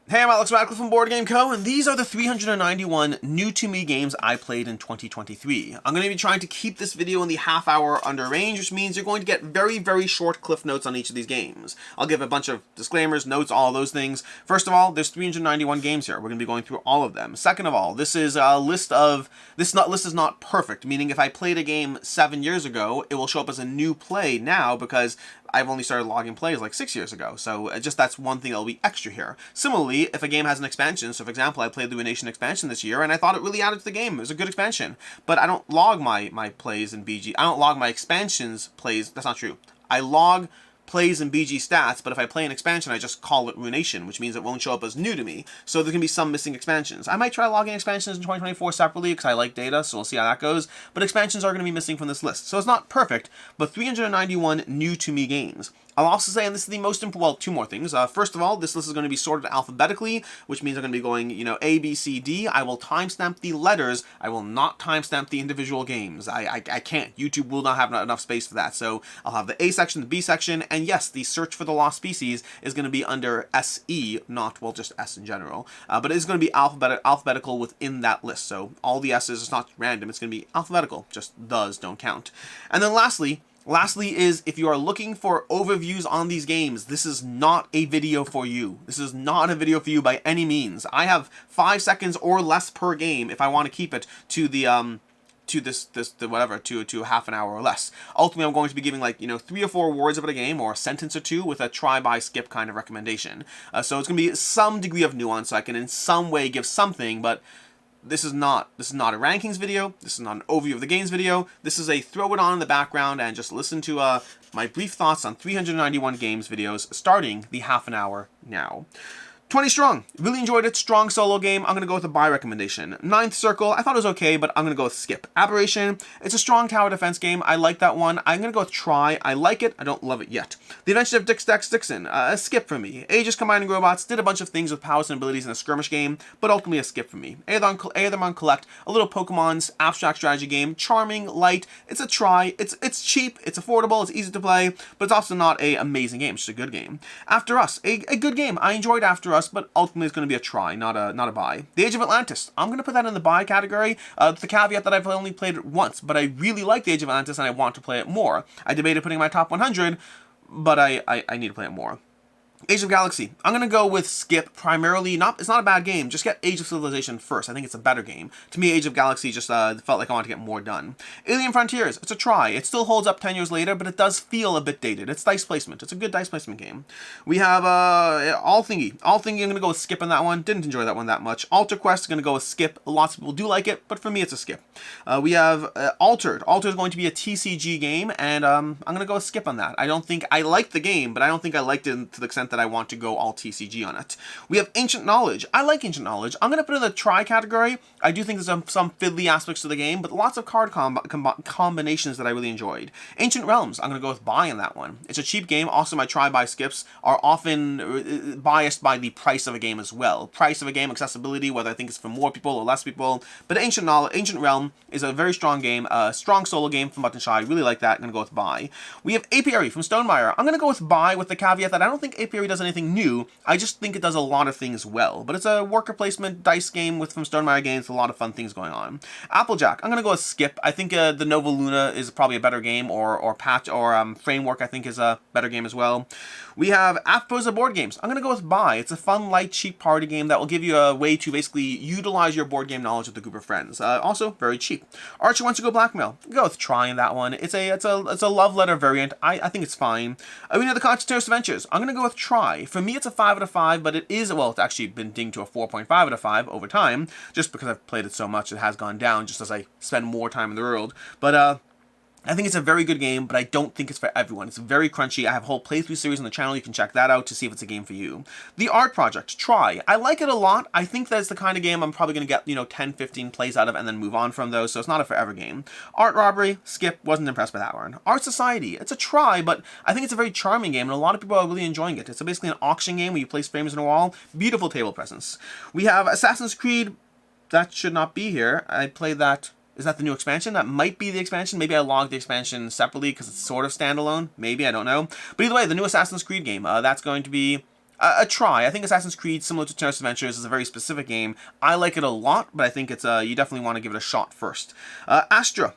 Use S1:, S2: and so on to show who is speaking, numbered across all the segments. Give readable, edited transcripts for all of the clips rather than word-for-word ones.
S1: Hey, I'm Alex Radcliffe from Board Game Co., and these are the 391 new-to-me games I played in 2023. I'm going to be trying to keep this video in the half-hour under range, which means you're going to get very, very short cliff notes on each of these games. I'll give a bunch of disclaimers, notes, all of those things. First of all, there's 391 games here. We're going to be going through all of them. Second of all, this is a list of... This list is not perfect, meaning if I played a game 7 years ago, it will show up as a new play now because I've only started logging plays like 6 years ago, so just that's one thing that'll be extra here. Similarly, if a game has an expansion, so for example, I played the Ruination expansion this year, and I thought it really added to the game. It was a good expansion, but I don't log my plays in BG. I don't log my expansions plays. That's not true. I log plays in BG stats, but if I play an expansion, I just call it Ruination, which means it won't show up as new to me. So there can be some missing expansions. I might try logging expansions in 2024 separately because I like data, so we'll see how that goes. But expansions are going to be missing from this list. So it's not perfect, but 391 new to me games. I'll also say, and this is the most important, well, two more things. First of all, this list is going to be sorted alphabetically, which means I'm going to be going, A, B, C, D. I will timestamp the letters. I will not timestamp the individual games. I can't. YouTube will not have enough space for that. So I'll have the A section, the B section, and yes, the search for the lost species is going to be under SE, not, well, just S in general. But it is going to be alphabetical within that list. So all the S's, it's not random. It's going to be alphabetical. Just those don't count. And then lastly is if you are looking for overviews on these games, this is not a video for you. This is not a video for you by any means. I have 5 seconds or less per game if I want to keep it to the to half an hour or less. Ultimately, I'm going to be giving like 3 or 4 words about a game or a sentence or two with a try by skip kind of recommendation. So it's going to be some degree of nuance. So I can in some way give something, but this is not a rankings video. This is not an overview of the games video. This is a throw it on in the background and just listen to my brief thoughts on 391 games videos starting the half an hour now. 20 Strong. Really enjoyed it. Strong solo game. I'm going to go with a buy recommendation. Ninth Circle. I thought it was okay, but I'm going to go with skip. Aberration. It's a strong tower defense game. I like that one. I'm going to go with try. I like it. I don't love it yet. The Adventures of Dick Stacks Dixon. A skip for me. Aegis Combining Robots did a bunch of things with powers and abilities in a skirmish game, but ultimately a skip for me. Aethermon Collect. A little Pokemon's abstract strategy game. Charming, light. It's a try. It's cheap. It's affordable. It's easy to play, but it's also not an amazing game. It's just a good game. After Us. A good game. I enjoyed After Us, but ultimately it's going to be a try, not a buy. The Age of Atlantis. I'm going to put that in the buy category. The caveat that I've only played it once, but I really like the Age of Atlantis and I want to play it more. I debated putting my top 100, but I need to play it more. Age of Galaxy. I'm going to go with skip primarily. It's not a bad game. Just get Age of Civilization first. I think it's a better game. To me, Age of Galaxy just felt like I wanted to get more done. Alien Frontiers. It's a try. It still holds up 10 years later, but it does feel a bit dated. It's dice placement. It's a good dice placement game. We have All Thingy. All Thingy, I'm going to go with skip on that one. Didn't enjoy that one that much. Alter Quest, going to go with skip. Lots of people do like it, but for me, it's a skip. We have Altered. Altered is going to be a TCG game, and I'm going to go with skip on that. I liked the game, but I don't think I liked it to the extent that I want to go all TCG on it. We have Ancient Knowledge. I like Ancient Knowledge. I'm going to put it in the try category. I do think there's some fiddly aspects to the game, but lots of card combinations that I really enjoyed. Ancient Realms. I'm going to go with buy in that one. It's a cheap game. Also, my try-buy skips are often biased by the price of a game as well. Price of a game, accessibility, whether I think it's for more people or less people. But Ancient Realm is a very strong game, a strong solo game from Button Shy. I really like that. I'm going to go with buy. We have Apiary from Stonemaier. I'm going to go with buy with the caveat that I don't think Apiary does anything new. I just think it does a lot of things well. But it's a worker placement dice game from Stonemaier Games with a lot of fun things going on. Applejack. I'm going to go with skip. I think the Nova Luna is probably a better game, or Framework I think is a better game as well. We have Apposa board games. I'm going to go with buy. It's a fun, light, cheap party game that will give you a way to basically utilize your board game knowledge with a group of friends. Also, very cheap. Archer Wants to Go Blackmail. Go with try in that one. It's a love letter variant. I think it's fine. We know the Conscientious Adventures. I'm going to go with try. For me, it's a 5 out of 5, but it is, well, it's actually been dinged to a 4.5 out of 5 over time, just because I've played it so much. It has gone down just as I spend more time in the world. But I think it's a very good game, but I don't think it's for everyone. It's very crunchy. I have a whole playthrough series on the channel. You can check that out to see if it's a game for you. The Art Project, try. I like it a lot. I think that's the kind of game I'm probably going to get, 10, 15 plays out of and then move on from those, so it's not a forever game. Art Robbery, skip. Wasn't impressed by that one. Art Society, it's a try, but I think it's a very charming game, and a lot of people are really enjoying it. It's basically an auction game where you place frames on a wall. Beautiful table presence. We have Assassin's Creed. That should not be here. I played that. Is that the new expansion? That might be the expansion. Maybe I logged the expansion separately because it's sort of standalone. Maybe, I don't know. But either way, the new Assassin's Creed game, that's going to be A try. I think Assassin's Creed, similar to Terrace Adventures, is a very specific game. I like it a lot, but I think it's you definitely want to give it a shot first. Astra.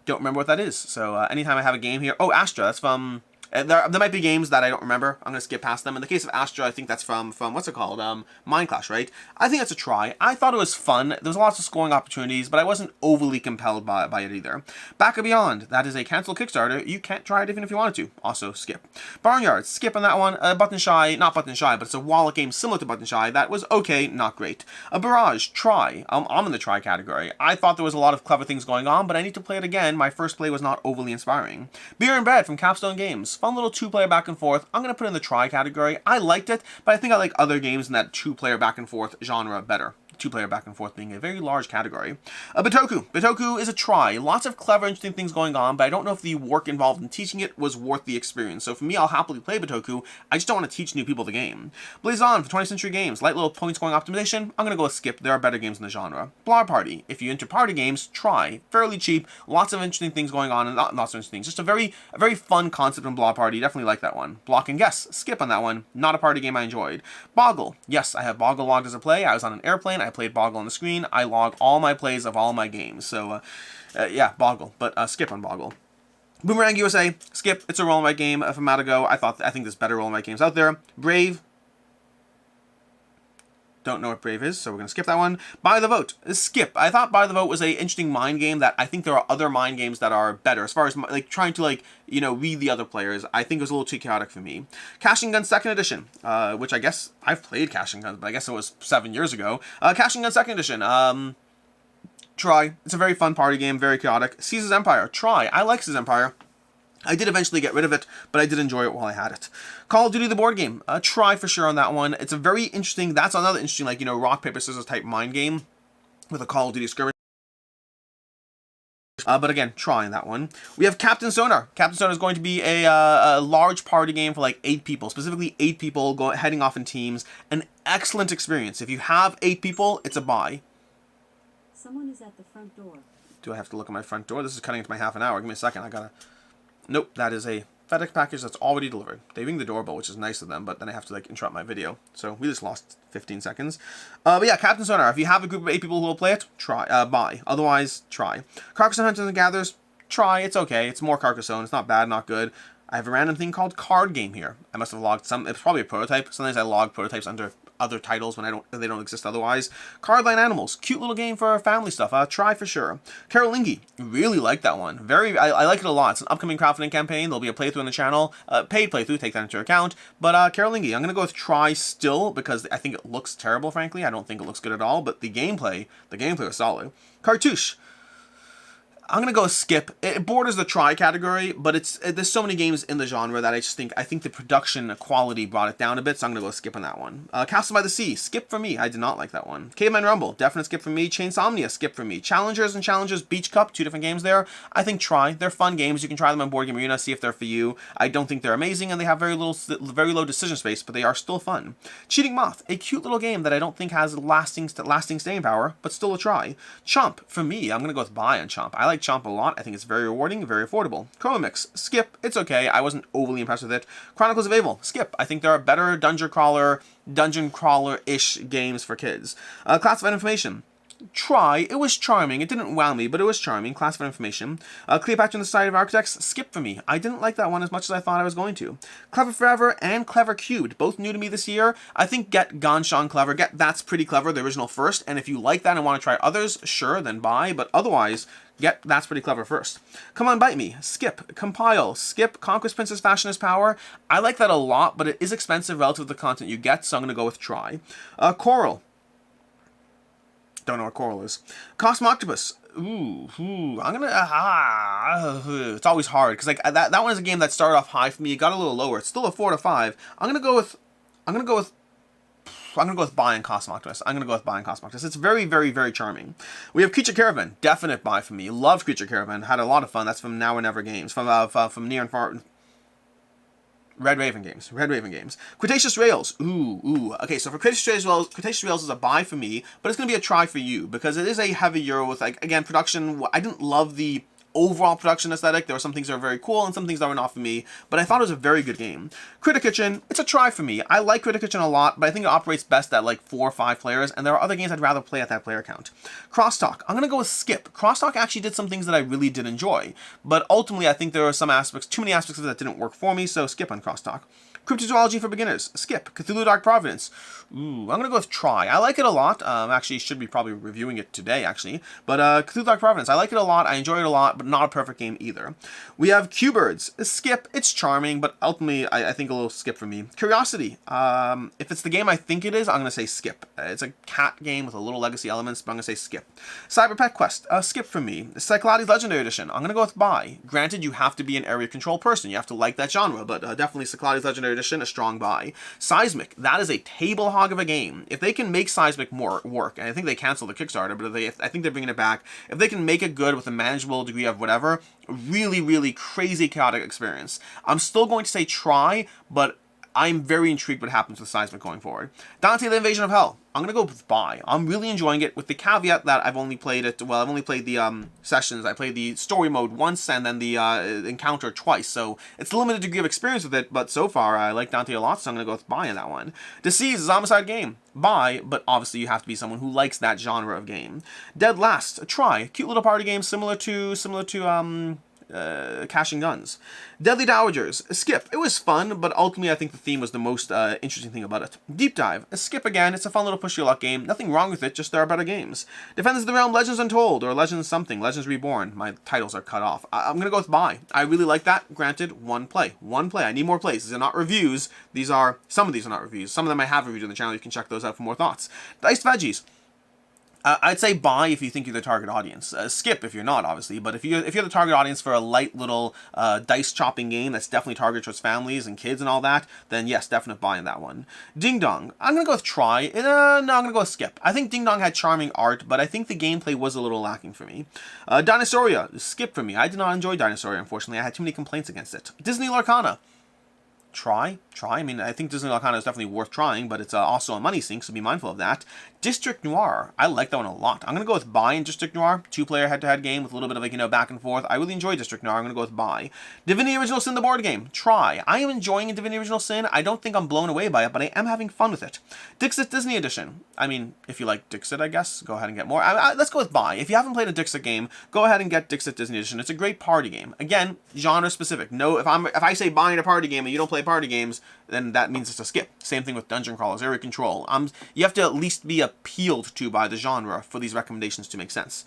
S1: Don't remember what that is. So anytime I have a game here... Oh, Astra. That's from... there might be games that I don't remember. I'm going to skip past them. In the case of Astra, I think that's from what's it called? Mind Clash, right? I think that's a try. I thought it was fun. There was lots of scoring opportunities, but I wasn't overly compelled by it either. Back and Beyond. That is a canceled Kickstarter. You can't try it even if you wanted to. Also, skip. Barnyard. Skip on that one. Button Shy. Not Button Shy, but it's a wallet game similar to Button Shy. That was okay, not great. A Barrage. Try. I'm in the try category. I thought there was a lot of clever things going on, but I need to play it again. My first play was not overly inspiring. Beer and Bread from Capstone Games. Fun little two-player back and forth. I'm going to put it in the try category. I liked it, but I think I like other games in that two-player back and forth genre better. Two-player back and forth being a very large category. Bitoku. Bitoku is a try. Lots of clever, interesting things going on, but I don't know if the work involved in teaching it was worth the experience. So for me, I'll happily play Bitoku. I just don't want to teach new people the game. Blaze On for 20th Century Games. Light little point scoring optimization. I'm going to go with skip. There are better games in the genre. Blob Party. If you're into party games, try. Fairly cheap. Lots of interesting things going on, and not so interesting things. Just a very fun concept in Blob Party. Definitely like that one. Block and Guess. Skip on that one. Not a party game I enjoyed. Boggle. Yes, I have Boggle logged as a play. I was on an airplane. I played Boggle on the screen. I log all my plays of all my games. So, yeah, Boggle. But skip on Boggle. Boomerang USA. Skip. It's a roll and write game from Matago. I think there's better roll and write games out there. Brave. Don't know what Brave is, so we're going to skip that one. Buy the Vote. Skip. I thought Buy the Vote was a interesting mind game that I think there are other mind games that are better. As far as, like, trying to, like, you know, read the other players, I think it was a little too chaotic for me. Cash and Gun 2nd Edition, which I guess I've played Cash and Guns, but I guess it was 7 years ago. Cash and Gun 2nd Edition, try. It's a very fun party game, very chaotic. Caesar's Empire. Try. I like Caesar's Empire. I did eventually get rid of it, but I did enjoy it while I had it. Call of Duty the board game. Try for sure on that one. It's a very interesting, that's another interesting, like, you know, rock, paper, scissors type mind game with a Call of Duty skirmish. But again, try on that one. We have Captain Sonar. Captain Sonar is going to be a large party game for like 8 people, specifically 8 people heading off in teams. An excellent experience. If you have 8 people, it's a buy.
S2: Someone is at the front door.
S1: Do I have to look at my front door? This is cutting into my half an hour. Give me a second. I gotta... Nope, that is a FedEx package that's already delivered. They ring the doorbell, which is nice of them, but then I have to like interrupt my video. So we just lost 15 seconds. But yeah, Captain Sonar. If you have a group of 8 people who will play it, try. Buy. Otherwise, try. Carcassonne Hunters and Gatherers. Try. It's okay. It's more Carcassonne. It's not bad, not good. I have a random thing called Card Game here. I must have logged some. It's probably a prototype. Sometimes I log prototypes under other titles when they don't exist otherwise. Cardline Animals, cute little game for family stuff. Try for sure. Carolingi, really like that one. I like it a lot. It's an upcoming crowdfunding campaign. There'll be a playthrough on the channel, paid playthrough. Take that into account. But Carolingi, I'm gonna go with try still because I think it looks terrible. Frankly, I don't think it looks good at all. But the gameplay was solid. Cartouche. I'm gonna go skip. It borders the try category, but there's so many games in the genre that I think the production quality brought it down a bit, so I'm gonna go skip on that one. Castle by the Sea, skip for me. I did not like that one. Caveman Rumble, definite skip for me. Chainsomnia, skip for me. Challengers and Challengers Beach Cup, 2 different games there. I think try. They're fun games. You can try them on Board Game Arena, see if they're for you. I don't think they're amazing, and they have very low decision space, but they are still fun. Cheating Moth, a cute little game that I don't think has lasting staying power, but still a try. Chomp, for me, I'm gonna go with buy on Chomp. I like Chomp a lot. I think it's very rewarding, very affordable. Chroma Mix, skip. It's okay. I wasn't overly impressed with it. Chronicles of Evil, skip. I think there are better dungeon crawler-ish games for kids. Classified Information, try. It was charming. It didn't wow me, but it was charming. Classified Information. Cleopatra and the Society of Architects, skip for me. I didn't like that one as much as I thought I was going to. Clever Forever and Clever Cubed, both new to me this year. I think get Ganshan Clever. Get That's Pretty Clever, the original first, and if you like that and want to try others, sure, then buy, but otherwise, get That's Pretty Clever first. Come On Bite Me, skip. Compile, skip. Conquest Princess Fashion is Power. I like that a lot, but it is expensive relative to the content you get, so I'm going to go with try. Coral. Don't know what Coral is. Cosmo Octopus. I'm gonna. It's always hard because like that one is a game that started off high for me. It got a little lower. It's still a 4 to 5. I'm gonna go with buying Cosmo Octopus. It's very, very, very charming. We have Creature Caravan. Definite buy for me. Loved Creature Caravan. Had a lot of fun. That's from Now or Never Games. From Near and Far. Red Raven Games. Cretaceous Rails. Okay, so for Cretaceous Rails is a buy for me, but it's going to be a try for you, because it is a heavy euro with, like, again, production. I didn't love the overall production aesthetic, there were some things that were very cool and some things that were not for me, but I thought it was a very good game. Critter Kitchen, it's a try for me. I like Critter Kitchen a lot, but I think it operates best at like 4 or 5 players, and there are other games I'd rather play at that player count. Crosstalk, I'm gonna go with Skip. Crosstalk actually did some things that I really did enjoy, but ultimately I think there are some aspects, too many aspects of it that didn't work for me, so skip on Crosstalk. Cryptozoology for beginners, skip. Cthulhu Dark Providence, ooh, I'm gonna go with try. I like it a lot. Actually, should be probably reviewing it today, actually. But Cthulhu Dark Providence, I like it a lot. I enjoy it a lot, but not a perfect game either. We have Q-Birds, skip. It's charming, but ultimately, I think a little skip for me. Curiosity, if it's the game I think it is, I'm gonna say skip. It's a cat game with a little legacy elements, but I'm gonna say skip. Cyber Pet Quest, skip for me. Cyclades Legendary Edition, I'm gonna go with buy. Granted, you have to be an area control person. You have to like that genre, but definitely Cyclades Legendary Edition, a strong buy. Seismic, that is a table hog of a game. If they can make Seismic more work, and I think they canceled the Kickstarter, but I think they're bringing it back. If they can make it good with a manageable degree of whatever, really, really crazy chaotic experience. I'm still going to say try, but I'm very intrigued what happens with Seismic going forward. Dante the Invasion of Hell, I'm going to go with buy. I'm really enjoying it, with the caveat that I've only played it, well, I've only played the sessions. I played the story mode once and then the encounter twice, so it's a limited degree of experience with it, but so far I like Dante a lot, so I'm going to go with buy in that one. Deceased is a Homicide game, buy, but obviously you have to be someone who likes that genre of game. Dead Last, try. Cute little party game similar to Cash and Guns. Deadly Dowagers, skip. It was fun, but ultimately I think the theme was the most interesting thing about it. Deep Dive, skip again. It's a fun little push your luck game. Nothing wrong with it, just there are better games. Defenders of the Realm, Legends Untold, or Legends something, Legends Reborn. My titles are cut off. I'm gonna go with buy. I really like that. Granted, one play. I need more plays. These are not reviews. Some of these are not reviews. Some of them I have reviewed on the channel. You can check those out for more thoughts. Diced Veggies. I'd say buy if you think you're the target audience. Skip if you're not, obviously. But if you're the target audience for a light little dice chopping game that's definitely targeted towards families and kids and all that, then yes, definite buy in that one. Ding Dong, I'm gonna go with try. No, I'm gonna go with skip. I think Ding Dong had charming art, but I think the gameplay was a little lacking for me. Dinosauria, skip for me. I did not enjoy Dinosauria, unfortunately. I had too many complaints against it. Disney Lorcana. Try. I mean, I think Disney Lorcana is definitely worth trying, but it's also a money sink, so be mindful of that. District Noir, I like that one a lot. I'm going to go with buy in District Noir. 2-player head-to-head game with a little bit of, like, back and forth. I really enjoy District Noir. I'm going to go with buy. Divinity Original Sin, the board game. Try. I am enjoying Divinity Original Sin. I don't think I'm blown away by it, but I am having fun with it. Dixit Disney Edition. I mean, if you like Dixit, I guess, go ahead and get more. Let's go with buy. If you haven't played a Dixit game, go ahead and get Dixit Disney Edition. It's a great party game. Again, genre specific. No, if I say buy in a party game and you don't play party games, then that means it's a skip. Same thing with Dungeon Crawlers, Area Control. You have to at least be appealed to by the genre for these recommendations to make sense.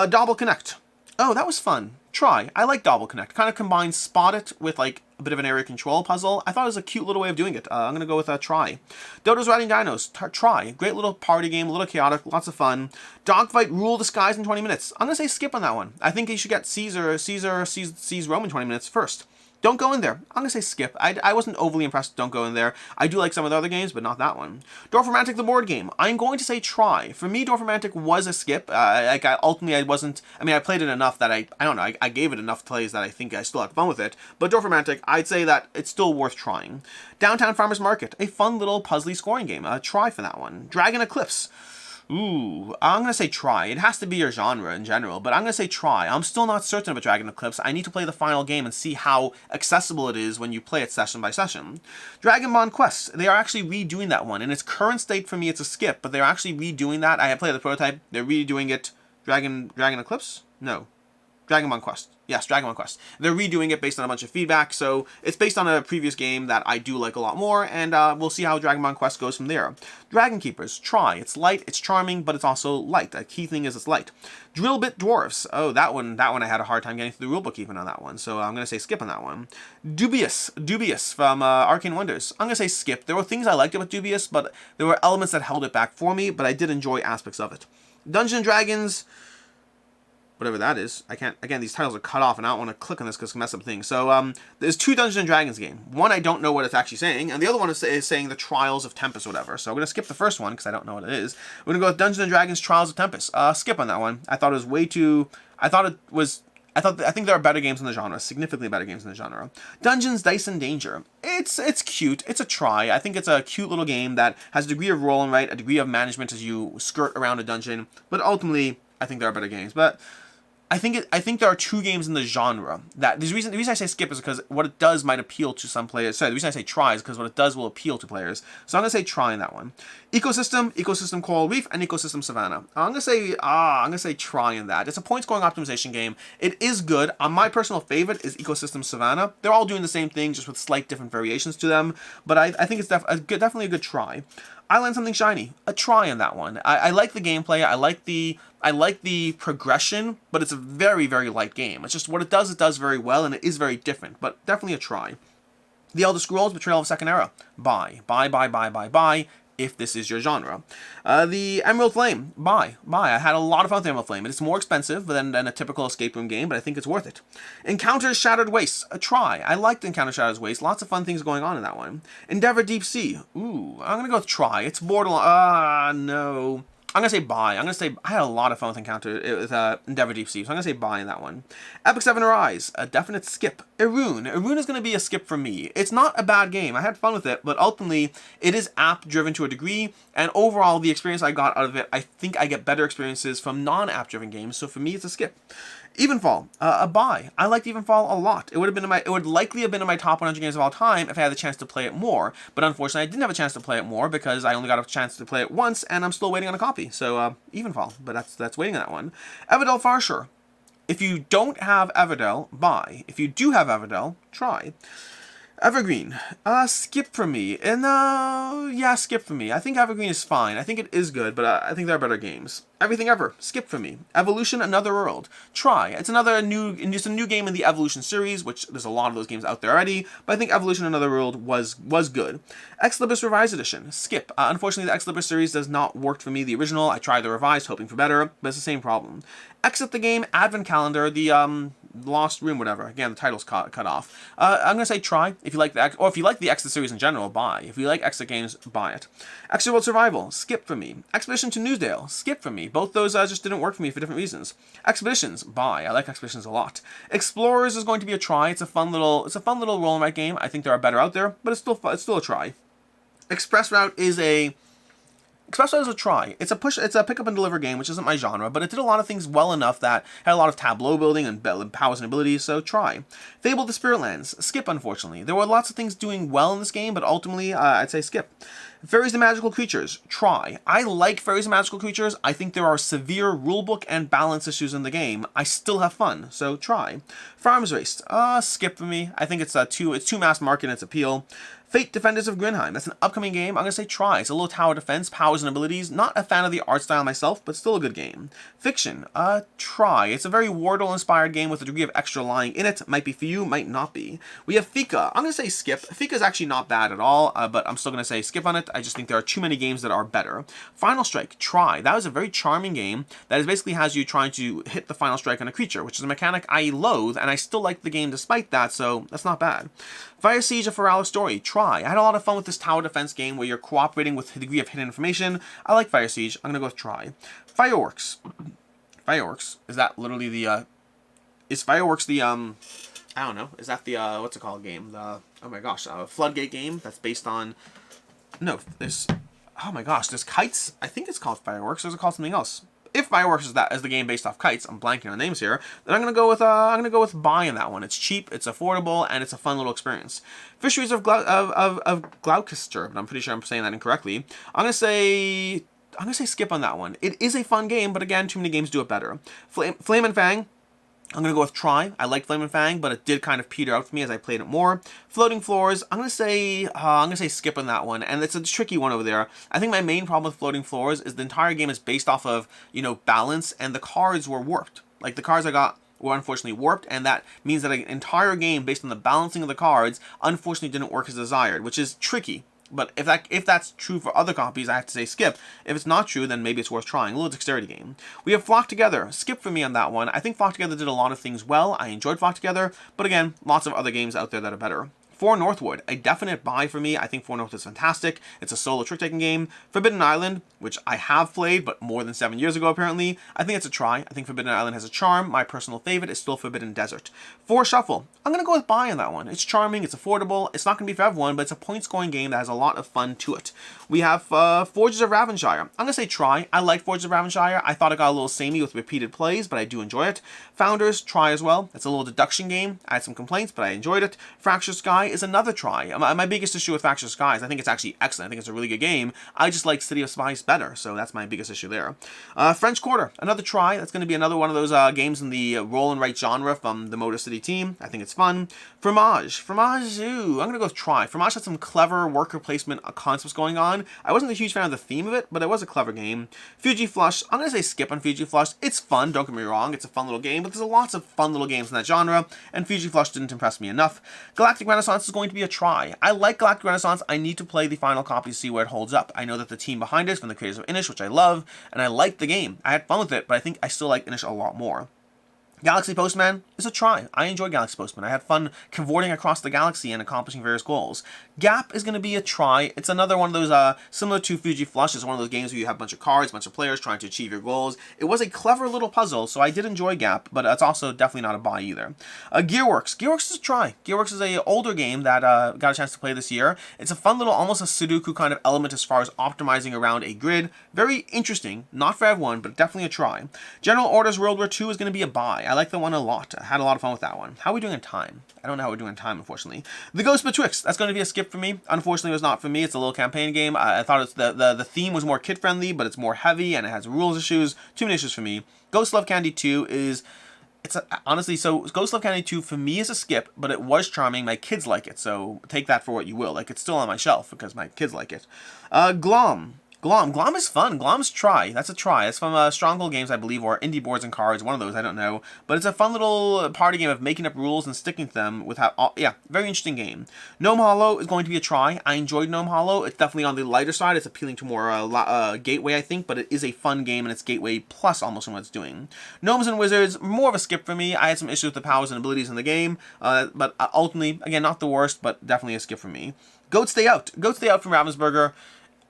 S1: Double Connect. Oh, that was fun. Try. I like Double Connect. Kind of combines Spot It with like a bit of an area control puzzle. I thought it was a cute little way of doing it. I'm going to go with a try. Dodo's Riding Dinos. Try. Great little party game, a little chaotic, lots of fun. Dogfight Rule the Skies in 20 minutes. I'm going to say skip on that one. I think you should get Caesar sees Rome in 20 minutes first. Don't go in there. I'm going to say skip. I wasn't overly impressed with Don't Go In There. I do like some of the other games, but not that one. Dorfromantic, the board game. I'm going to say try. For me, Dorfromantic was a skip. Ultimately, I wasn't... I mean, I played it enough that I don't know. I gave it enough plays that I think I still had fun with it. But Dorfromantic, I'd say that it's still worth trying. Downtown Farmers Market. A fun little puzzly scoring game. Try for that one. Dragon Eclipse. Ooh, I'm going to say try. It has to be your genre in general, but I'm going to say try. I'm still not certain about Dragon Eclipse. I need to play the final game and see how accessible it is when you play it session by session. Dragon Bond Quest. They are actually redoing that one. In its current state, for me, it's a skip, but they're actually redoing that. I have played the prototype. They're redoing it. Dragon Eclipse? No. Dragon Bond Quest. Yes, Dragon Ball Quest. They're redoing it based on a bunch of feedback, so it's based on a previous game that I do like a lot more, and we'll see how Dragon Ball Quest goes from there. Dragon Keepers, try. It's light, it's charming, but it's also light. A key thing is it's light. Drill Bit Dwarfs. Oh, that one I had a hard time getting through the rulebook even on that one, so I'm going to say skip on that one. Dubious from Arcane Wonders. I'm going to say skip. There were things I liked about Dubious, but there were elements that held it back for me, but I did enjoy aspects of it. Dungeons & Dragons... whatever that is. I can't, again, these titles are cut off and I don't want to click on this because it can mess up things. So, there's two Dungeons & Dragons game. One, I don't know what it's actually saying, and the other one is saying the Trials of Tempest or whatever. So I'm going to skip the first one because I don't know what it is. We're going to go with Dungeons & Dragons Trials of Tempest. Skip on that one. I thought it was way too, I think there are better games in the genre, significantly better games in the genre. Dungeons, Dice, and Danger. It's cute. It's a try. I think it's a cute little game that has a degree of roll and write, a degree of management as you skirt around a dungeon, but ultimately, I think there are better games. But I think there are two games in the genre that the reason I say skip is because what it does might appeal to some players. Sorry, the reason I say try is because what it does will appeal to players. So I'm gonna say try in that one. Ecosystem Coral Reef, and Ecosystem Savannah. I'm gonna say try in that. It's a point scoring optimization game. It is good. My personal favorite is Ecosystem Savannah. They're all doing the same thing, just with slight different variations to them. But I think it's definitely a good try. I Land Something Shiny. A try in that one. I like the gameplay. I like the progression, but it's a very, very light game. It's just what it does very well, and it is very different, but definitely a try. The Elder Scrolls Betrayal of Second Era. Buy, if this is your genre. The Emerald Flame. Buy. I had a lot of fun with Emerald Flame. It's more expensive than a typical escape room game, but I think it's worth it. Encounters Shattered Wastes. A try. I liked Encounter Shattered Wastes. Lots of fun things going on in that one. Endeavor Deep Sea. Ooh, I'm going to go with try. It's borderline. No. I'm going to say buy. I had a lot of fun with Endeavor Deep Sea, so I'm going to say buy in that one. Epic 7 Arise, a definite skip. Irune is going to be a skip for me. It's not a bad game. I had fun with it, but ultimately, it is app-driven to a degree, and overall, the experience I got out of it, I think I get better experiences from non-app-driven games, so for me, it's a skip. Evenfall, a buy. I liked Evenfall a lot. It would likely have been in my top 100 games of all time if I had the chance to play it more. But unfortunately, I didn't have a chance to play it more because I only got a chance to play it once, and I'm still waiting on a copy. So Evenfall, but that's waiting on that one. Everdell Farsher. If you don't have Everdell, buy. If you do have Everdell, try. Evergreen, skip for me. And yeah, skip for me. I think Evergreen is fine. I think it is good, but I think there are better games. Everything Ever, skip for me. Evolution, Another World, try. It's a new game in the Evolution series, which there's a lot of those games out there already, but I think Evolution, Another World was good. Exlibris Revised Edition, skip. Unfortunately, the Exlibris series does not work for me. The original, I tried the revised, hoping for better, but it's the same problem. Exit the game, Advent Calendar, the Lost Room, whatever. Again, the title's cut off. I'm gonna say try. If you like the Exit series in general, buy. If you like Exit games, buy it. Extra World Survival, skip for me. Expedition to Newsdale, skip for me. Both those just didn't work for me for different reasons. Expeditions, buy. I like Expeditions a lot. Explorers is going to be a try. It's a fun little roll and write game. I think there are better out there, but it's still a try. Express Route is a try. It's a pick up and deliver game, which isn't my genre, but it did a lot of things well enough that had a lot of tableau building and powers and abilities, so try. Fable the Spiritlands, skip unfortunately. There were lots of things doing well in this game, but ultimately, I'd say skip. Fairies and Magical Creatures, try. I like Fairies and Magical Creatures. I think there are severe rulebook and balance issues in the game. I still have fun, so try. Farms Race, skip for me. I think it's too mass market in its appeal. Fate Defenders of Grinheim. That's an upcoming game. I'm going to say try. It's a little tower defense, powers and abilities. Not a fan of the art style myself, but still a good game. Fiction. Try. It's a very Wardle-inspired game with a degree of extra lying in it. Might be for you, might not be. We have Fika. I'm going to say skip. Fika is actually not bad at all, but I'm still going to say skip on it. I just think there are too many games that are better. Final Strike. Try. That was a very charming game that basically has you trying to hit the final strike on a creature, which is a mechanic I loathe, and I still like the game despite that, so that's not bad. Fire Siege, A Referral Story, try. I had a lot of fun with this tower defense game where you're cooperating with a degree of hidden information. I like Fire Siege. I'm going to go with try. Fireworks. Fireworks. Is that literally the, is Fireworks the, I don't know. Is that the, what's it called game? The, oh my gosh, Floodgate game that's based on, no, this, oh my gosh, there's Kites. I think it's called Fireworks, or is it called something else? If Fireworks is the game based off Kites, I'm blanking on names here, then I'm gonna go with buy in that one. It's cheap, it's affordable, and it's a fun little experience. Fisheries of Gloucester, but I'm pretty sure I'm saying that incorrectly. I'm gonna say skip on that one. It is a fun game, but again, too many games do it better. Flame and Fang. I'm going to go with try. I like Flame and Fang, but it did kind of peter out for me as I played it more. Floating Floors, I'm going to say skip on that one, and it's a tricky one over there. I think my main problem with Floating Floors is the entire game is based off of, balance, and the cards were warped. Like, the cards I got were unfortunately warped, and that means that an entire game based on the balancing of the cards unfortunately didn't work as desired, which is tricky. But if that's true for other copies, I have to say skip. If it's not true, then maybe it's worth trying. A little dexterity game. We have Flock Together. Skip for me on that one. I think Flock Together did a lot of things well. I enjoyed Flock Together, but again, lots of other games out there that are better. For Northwood, a definite buy for me. I think For Northwood is fantastic. It's a solo trick-taking game. Forbidden Island, which I have played, but more than 7 years ago apparently. I think it's a try. I think Forbidden Island has a charm. My personal favorite is still Forbidden Desert. For Shuffle, I'm going to go with buy on that one. It's charming, it's affordable, it's not going to be for everyone, but it's a point-scoring game that has a lot of fun to it. We have Forges of Ravenshire. I'm going to say try. I like Forges of Ravenshire. I thought it got a little samey with repeated plays, but I do enjoy it. Founders, try as well. It's a little deduction game. I had some complaints, but I enjoyed it. Fractured Sky is another try. My biggest issue with Fractured Sky is I think it's actually excellent. I think it's a really good game. I just like City of Spies better, so that's my biggest issue there. French Quarter, another try. That's going to be another one of those games in the roll and write genre from the Motor City team. I think it's fun. Fromage, ooh, I'm going to go with try. Fromage had some clever worker placement concepts going on. I wasn't a huge fan of the theme of it, but it was a clever game. Fuji Flush, I'm going to say skip on Fuji Flush. It's fun, don't get me wrong. It's a fun little game, but there's lots of fun little games in that genre, and Fuji Flush didn't impress me enough. Galactic Renaissance is going to be a try. I like Galactic Renaissance. I need to play the final copy to see where it holds up. I know that the team behind it is from the creators of Inish, which I love, and I like the game. I had fun with it, but I think I still like Inish a lot more. Galaxy Postman is a try. I enjoy Galaxy Postman. I had fun cavorting across the galaxy and accomplishing various goals. Gap is going to be a try. It's another one of those, similar to Fuji Flush, it's one of those games where you have a bunch of cards, a bunch of players trying to achieve your goals. It was a clever little puzzle, so I did enjoy Gap, but it's also definitely not a buy either. Gearworks. Gearworks is a try. Gearworks is a older game that got a chance to play this year. It's a fun little, almost a Sudoku kind of element as far as optimizing around a grid. Very interesting. Not for everyone, but definitely a try. General Orders World War II is going to be a buy. I like the one a lot. I had a lot of fun with that one. How are we doing in time? I don't know how we're doing in time, unfortunately. The Ghost Betwixt, that's going to be a skip for me. Unfortunately, it was not for me. It's a little campaign game. I thought it's the theme was more kid-friendly, but it's more heavy, and it has rules issues. Too many issues for me. Ghost Love Candy 2 is... honestly, so Ghost Love Candy 2 for me is a skip, but it was charming. My kids like it, so take that for what you will. Like, it's still on my shelf because my kids like it. Glom. Glom is fun. Glom's try. That's a try. It's from Stronghold Games, I believe, or Indie Boards and Cards. One of those, I don't know. But it's a fun little party game of making up rules and sticking to them with how... yeah, very interesting game. Gnome Hollow is going to be a try. I enjoyed Gnome Hollow. It's definitely on the lighter side. It's appealing to more Gateway, I think, but it is a fun game, and it's Gateway plus almost in what it's doing. Gnomes and Wizards, more of a skip for me. I had some issues with the powers and abilities in the game, but ultimately, again, not the worst, but definitely a skip for me. Goat Stay Out. Goat Stay Out from Ravensburger.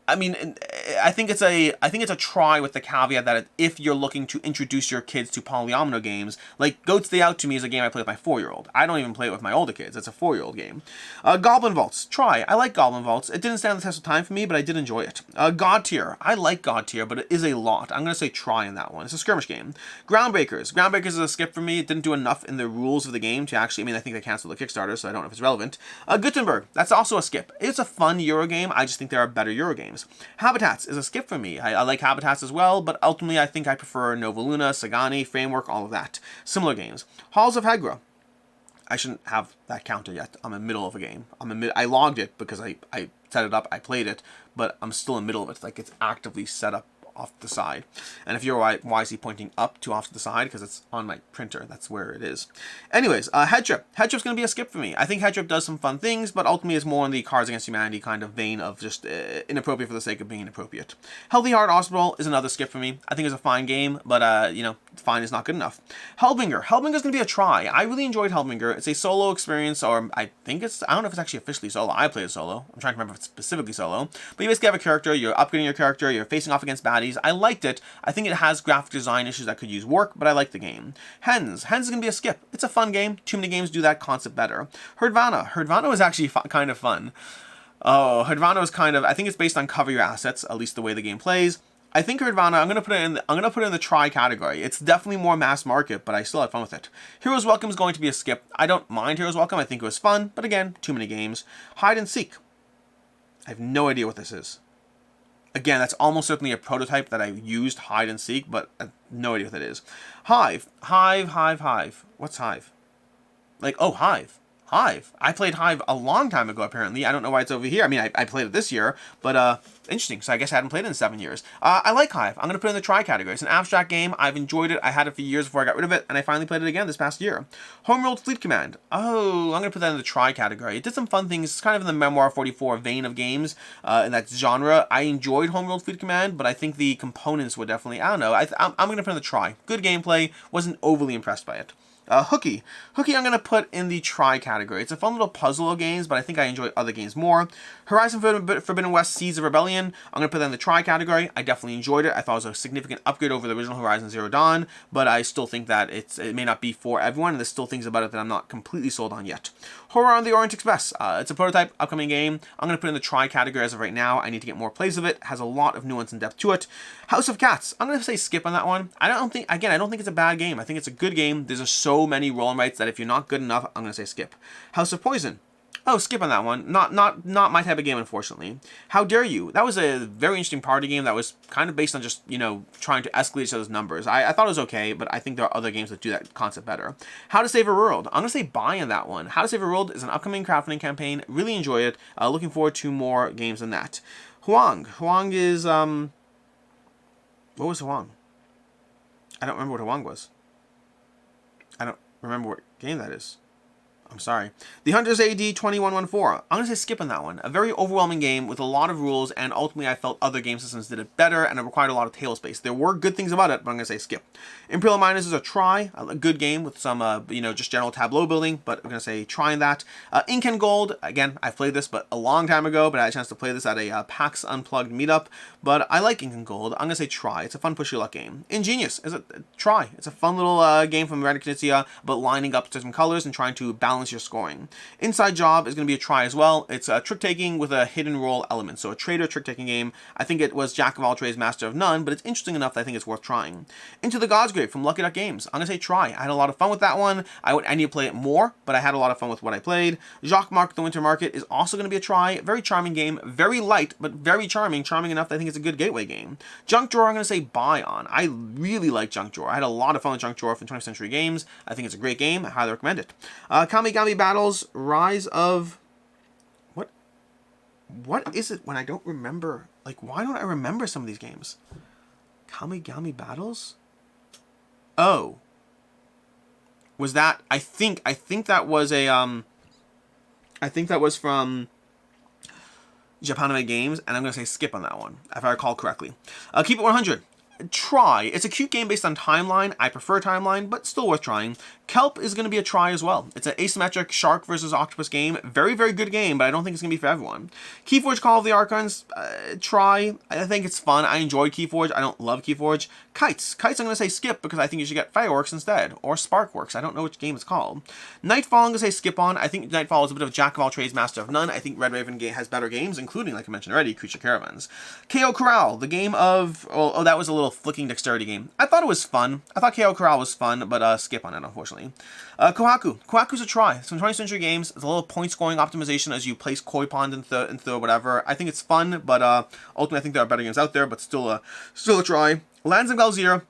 S1: I mean, I think it's a try with the caveat that if you're looking to introduce your kids to polyomino games, like Goat Stay Out to me is a game I play with my 4-year-old. I don't even play it with my older kids. It's a 4-year-old game. Goblin Vaults, try. I like Goblin Vaults. It didn't stand the test of time for me, but I did enjoy it. God Tier, I like God Tier, but it is a lot. I'm going to say try in that one. It's a skirmish game. Groundbreakers. Groundbreakers is a skip for me. It didn't do enough in the rules of the game to actually, I mean, I think they canceled the Kickstarter, so I don't know if it's relevant. Gutenberg, that's also a skip. It's a fun Euro game. I just think there are better Euro games. Habitats is a skip for me. I like Habitats as well, but ultimately I think I prefer Nova Luna, Sagani, Framework, all of that. Similar games. Halls of Hegra. I shouldn't have that counter yet. I'm in the middle of a game. I logged it because I set it up, I played it, but I'm still in the middle of it. Like, it's actively set up off to the side. And if you're wisely pointing up to off to the side, because it's on my printer, that's where it is. Anyways, Head Trip. Head Trip's going to be a skip for me. I think Head Trip does some fun things, but ultimately it's more in the Cards Against Humanity kind of vein of just inappropriate for the sake of being inappropriate. Healthy Heart Hospital is another skip for me. I think it's a fine game, but, you know, fine is not good enough. Hellbringer. Hellbringer's going to be a try. I really enjoyed Hellbringer. It's a solo experience, or I don't know if it's actually officially solo. I played it solo. I'm trying to remember if it's specifically solo. But you basically have a character, you're upgrading your character, you're facing off against baddies. I liked it. I think it has graphic design issues that could use work, but I like the game. Hens is going to be a skip. It's a fun game. Too many games do that concept better. Herdvana is actually kind of fun. Oh, Herdvana is kind of, I think it's based on cover your assets, at least the way the game plays. I think Herdvana, I'm gonna put it in the try category. It's definitely more mass market, but I still had fun with it. Heroes Welcome is going to be a skip. I don't mind Heroes Welcome. I think it was fun, but again, too many games. Hide and Seek. I have no idea what this is. Again, that's almost certainly a prototype that I used, Hide and Seek, but I have no idea what that is. Hive. What's Hive? Like, oh, Hive. I played Hive a long time ago, apparently. I don't know why it's over here. I mean, I played it this year, but interesting. So I guess I hadn't played it in 7 years. I like Hive. I'm going to put it in the try category. It's an abstract game. I've enjoyed it. I had it for years before I got rid of it, and I finally played it again this past year. Homeworld Fleet Command. Oh, I'm going to put that in the try category. It did some fun things. It's kind of in the Memoir 44 vein of games in that genre. I enjoyed Homeworld Fleet Command, but I think the components were definitely, I don't know. I'm going to put it in the try. Good gameplay. Wasn't overly impressed by it. Hooky. Hooky I'm going to put in the try category. It's a fun little puzzle of games, but I think I enjoy other games more. Horizon Forbidden West Seeds of Rebellion, I'm going to put that in the try category. I definitely enjoyed it. I thought it was a significant upgrade over the original Horizon Zero Dawn, but I still think that it may not be for everyone, and there's still things about it that I'm not completely sold on yet. Horror on the Orient Express. It's a prototype, upcoming game. I'm going to put it in the try category as of right now. I need to get more plays of it. It has a lot of nuance and depth to it. House of Cats. I'm going to say skip on that one. I don't think it's a bad game. I think it's a good game. There's so many roll and writes that if you're not good enough, I'm going to say skip. House of Poison. Oh, skip on that one. Not my type of game, unfortunately. How Dare You? That was a very interesting party game that was kind of based on just, trying to escalate each other's numbers. I thought it was okay, but I think there are other games that do that concept better. How to Save a World. I'm going to say buy on that one. How to Save a World is an upcoming crowdfunding campaign. Really enjoy it. Looking forward to more games than that. Huang. Huang is, what was Huang? I don't remember what Huang was. I don't remember what game that is. I'm sorry. The Hunters AD 2114. I'm going to say skip on that one. A very overwhelming game with a lot of rules, and ultimately I felt other game systems did it better, and it required a lot of table space. There were good things about it, but I'm going to say skip. Imperial Miners is a try. A good game with some, just general tableau building, but I'm going to say trying that. Ink and Gold. Again, I've played this, but a long time ago, but I had a chance to play this at a PAX Unplugged meetup, but I like Ink and Gold. I'm going to say try. It's a fun push your luck game. Ingenious is a try. It's a fun little game from Red Knizia, but lining up certain colors and trying to balance your scoring. Inside Job is going to be a try as well. It's a trick-taking with a hidden roll element, so a trader trick-taking game. I think it was Jack of all trades, master of none, but it's interesting enough that I think it's worth trying. Into the God's Grave from Lucky Duck Games. I'm going to say try. I had a lot of fun with that one. I need to play it more, but I had a lot of fun with what I played. Jacques Marc, The Winter Market is also going to be a try. Very charming game. Very light, but very charming. Charming enough that I think it's a good gateway game. Junk Drawer, I'm going to say buy on. I really like Junk Drawer. I had a lot of fun with Junk Drawer from 20th Century Games. I think it's a great game. I highly recommend it. Kamigami Battles, Rise of... What is it when I don't remember? Like, why don't I remember some of these games? Kamigami Battles? Oh. Was that... I think that was a... I think that was from Japanime Games, and I'm going to say skip on that one, if I recall correctly. Keep It 100. Try. It's a cute game based on Timeline. I prefer Timeline, but still worth trying. Kelp is going to be a try as well. It's an asymmetric shark versus octopus game. Very, very good game, but I don't think it's going to be for everyone. Keyforge Call of the Archons, try. I think it's fun. I enjoyed Keyforge. I don't love Keyforge. Kites. Kites I'm going to say skip because I think you should get Fireworks instead, or Sparkworks. I don't know which game it's called. Nightfall I'm going to say skip on. I think Nightfall is a bit of Jack of all trades, master of none. I think Red Raven has better games, including, like I mentioned already, Creature Caravans. KO Corral, the game of... Oh, that was a little flicking dexterity game. I thought it was fun. I thought KO Corral was fun, but skip on it, unfortunately. Kohaku. Kohaku's a try. Some 20th Century Games. It's a little point scoring optimization as you place koi pond into whatever. I think it's fun, but ultimately I think there are better games out there, but still a try. Lands of Galzier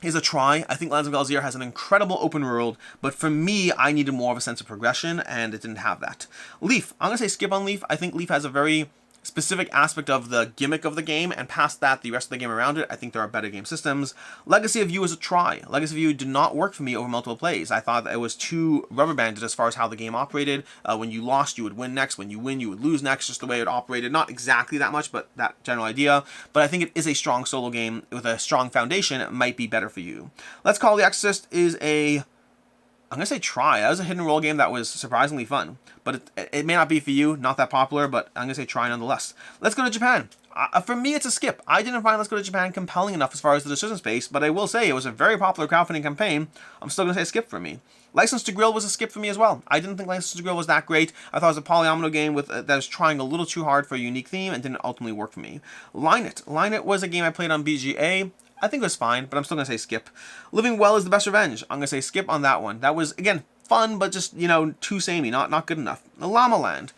S1: is a try. I think Lands of Galzier has an incredible open world, but for me, I needed more of a sense of progression, and it didn't have that. Leaf. I'm going to say skip on Leaf. I think Leaf has a very specific aspect of the gimmick of the game, and past that, the rest of the game around it, I think there are better game systems. Legacy of You is a try. Legacy of You did not work for me over multiple plays. I thought that it was too rubber banded as far as how the game operated. When you lost, you would win next. When you win, you would lose next, just the way it operated. Not exactly that much, but that general idea. But I think it is a strong solo game with a strong foundation. It might be better for you. Let's Call The Exorcist is a... I'm going to say try. That was a hidden role game that was surprisingly fun. But it may not be for you, not that popular, but I'm going to say try nonetheless. Let's Go to Japan. For me, it's a skip. I didn't find Let's Go to Japan compelling enough as far as the decision space, but I will say it was a very popular crowdfunding campaign. I'm still going to say skip for me. License to Grill was a skip for me as well. I didn't think License to Grill was that great. I thought it was a polyomino game that was trying a little too hard for a unique theme and didn't ultimately work for me. Line It was a game I played on BGA. I think it was fine, but I'm still going to say skip. Living Well is the Best Revenge. I'm going to say skip on that one. That was, again, fun, but just, too samey, not good enough. Llama Land.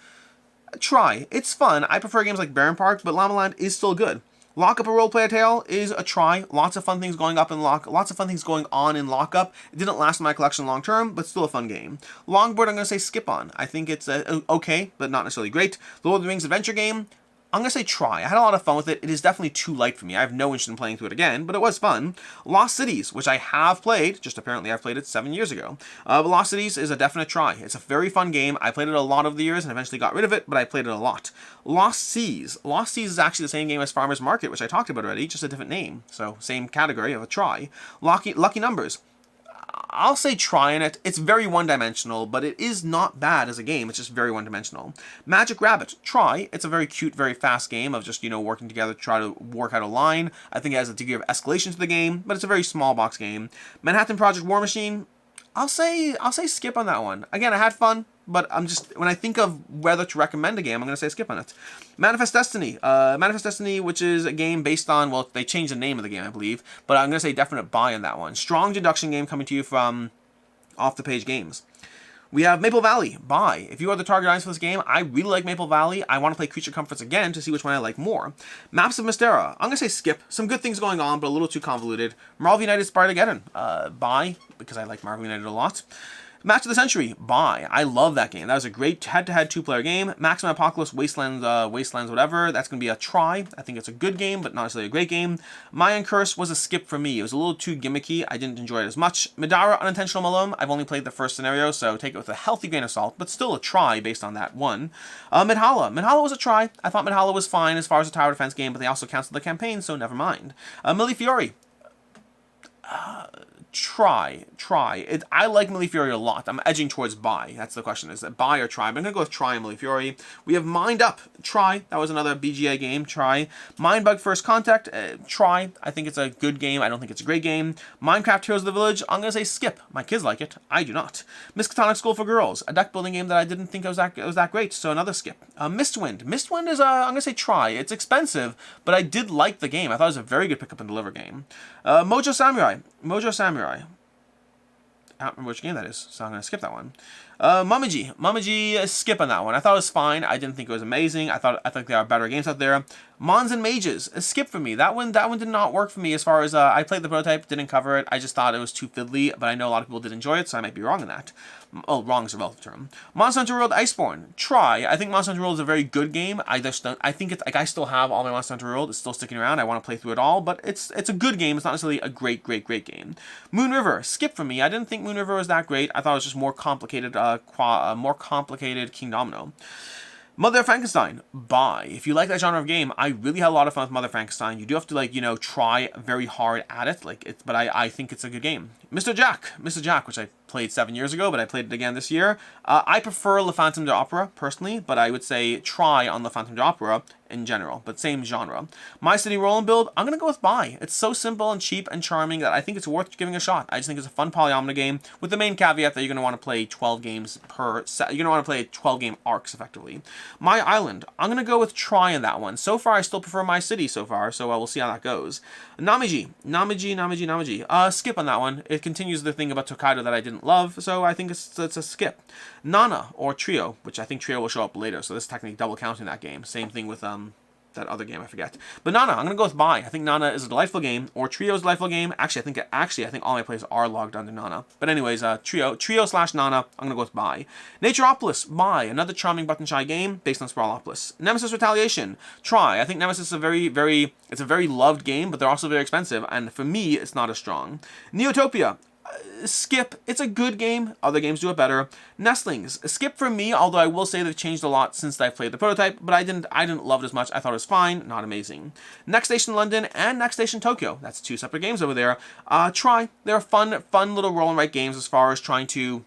S1: Try. It's fun. I prefer games like Baron Park, but Llama Land is still good. Lock Up, A Roleplay Tale is a try. Lots of fun things going on in Lockup. It didn't last in my collection long term, but still a fun game. Longboard, I'm going to say skip on. I think it's okay, but not necessarily great. Lord of the Rings adventure game. I'm going to say try. I had a lot of fun with it. It is definitely too light for me. I have no interest in playing through it again, but it was fun. Lost Cities, which I have played, just apparently I've played it 7 years ago. But Lost Cities is a definite try. It's a very fun game. I played it a lot over the years and eventually got rid of it, but I played it a lot. Lost Seas. Lost Seas is actually the same game as Farmer's Market, which I talked about already, just a different name. So same category of a try. Lucky Numbers. I'll say try in it. It's very one-dimensional, but it is not bad as a game. It's just very one-dimensional. Magic Rabbit, try. It's a very cute, very fast game of just, working together to try to work out a line. I think it has a degree of escalation to the game, but it's a very small box game. Manhattan Project War Machine, I'll say skip on that one. Again, I had fun, but when I think of whether to recommend a game, I'm going to say skip on it. Manifest Destiny. Manifest Destiny, which is a game based on, well, they changed the name of the game, I believe, but I'm going to say definite buy on that one. Strong deduction game coming to you from Off the Page Games. We have Maple Valley, buy. If you are the target audience for this game, I really like Maple Valley. I want to play Creature Comforts again to see which one I like more. Maps of Mystera, I'm going to say skip. Some good things going on, but a little too convoluted. Marvel United Spartageddon, buy, because I like Marvel United a lot. Match of the Century, buy. I love that game. That was a great head-to-head two-player game. Maximum Apocalypse, Wastelands, whatever. That's going to be a try. I think it's a good game, but not necessarily a great game. Mayan Curse was a skip for me. It was a little too gimmicky. I didn't enjoy it as much. Midara, Unintentional Malum. I've only played the first scenario, so take it with a healthy grain of salt, but still a try based on that one. Midhala. Midhala was a try. I thought Midhala was fine as far as a tower defense game, but they also canceled the campaign, so never mind. Millefiori. Try. I like Millefiori a lot. I'm edging towards buy. That's the question. Is it buy or try? But I'm going to go with try and Millefiori. We have Mind Up. Try. That was another BGA game. Try. Mindbug First Contact. Try. I think it's a good game. I don't think it's a great game. Minecraft Heroes of the Village. I'm going to say skip. My kids like it. I do not. Miskatonic School for Girls. A deck building game that I didn't think was that great. So another skip. Mistwind. Mistwind is I'm going to say try. It's expensive, but I did like the game. I thought it was a very good pick up and deliver game. Mojo Samurai. I don't remember which game that is, so I'm going to skip that one. Mumiji, skip on that one. I thought it was fine. I didn't think it was amazing. I think there are better games out there. Mons and Mages, a skip for me. That one did not work for me as far as I played the prototype, didn't cover it. I just thought it was too fiddly, but I know a lot of people did enjoy it, so I might be wrong in that. Oh, wrong is a relative term. Monster Hunter World Iceborne, try. I think Monster Hunter World is a very good game. I think it's like I still have all my Monster Hunter World. It's still sticking around. I want to play through it all, but it's a good game. It's not necessarily a great game. Moon River, skip for me. I didn't think Moon River was that great. I thought it was just more complicated King Domino. Mother Frankenstein, buy. If you like that genre of game, I really had a lot of fun with Mother Frankenstein. You do have to try very hard at it, but I think it's a good game. Mr. Jack, which I played 7 years ago, but I played it again this year. I prefer Le Phantom de Opera personally, but I would say try on Le Phantom de Opera in general, but same genre. My City Roll and Build, I'm going to go with buy. It's so simple and cheap and charming that I think it's worth giving a shot. I just think it's a fun polyomino game with the main caveat that you're going to want to play 12 games per set. You're going to want to play 12 game arcs effectively. My Island, I'm going to go with try in that one. So far, I still prefer My City so far, so we'll see how that goes. Namiji, skip on that one. It continues the thing about Tokaido that I didn't love, so I think it's a skip. Nana, or Trio, which I think Trio will show up later, so this is technically double counting that game. Same thing with that other game I forget. But Nana, I'm gonna go with buy. I think Nana is a delightful game, or Trio is a delightful game. Actually, I think all my plays are logged under Nana. But anyways, Trio/Nana, I'm gonna go with buy. Naturopolis, buy. Another charming button shy game based on Sprawlopolis. Nemesis Retaliation, try. I think Nemesis is a very loved game, but they're also very expensive, and for me, it's not as strong. Neotopia, skip. It's a good game. Other games do it better. Nestlings, skip for me, although I will say they've changed a lot since I played the prototype, but I didn't love it as much. I thought it was fine, not amazing. Next Station London and Next Station Tokyo. That's two separate games over there. Try. They're fun little roll and write games as far as trying to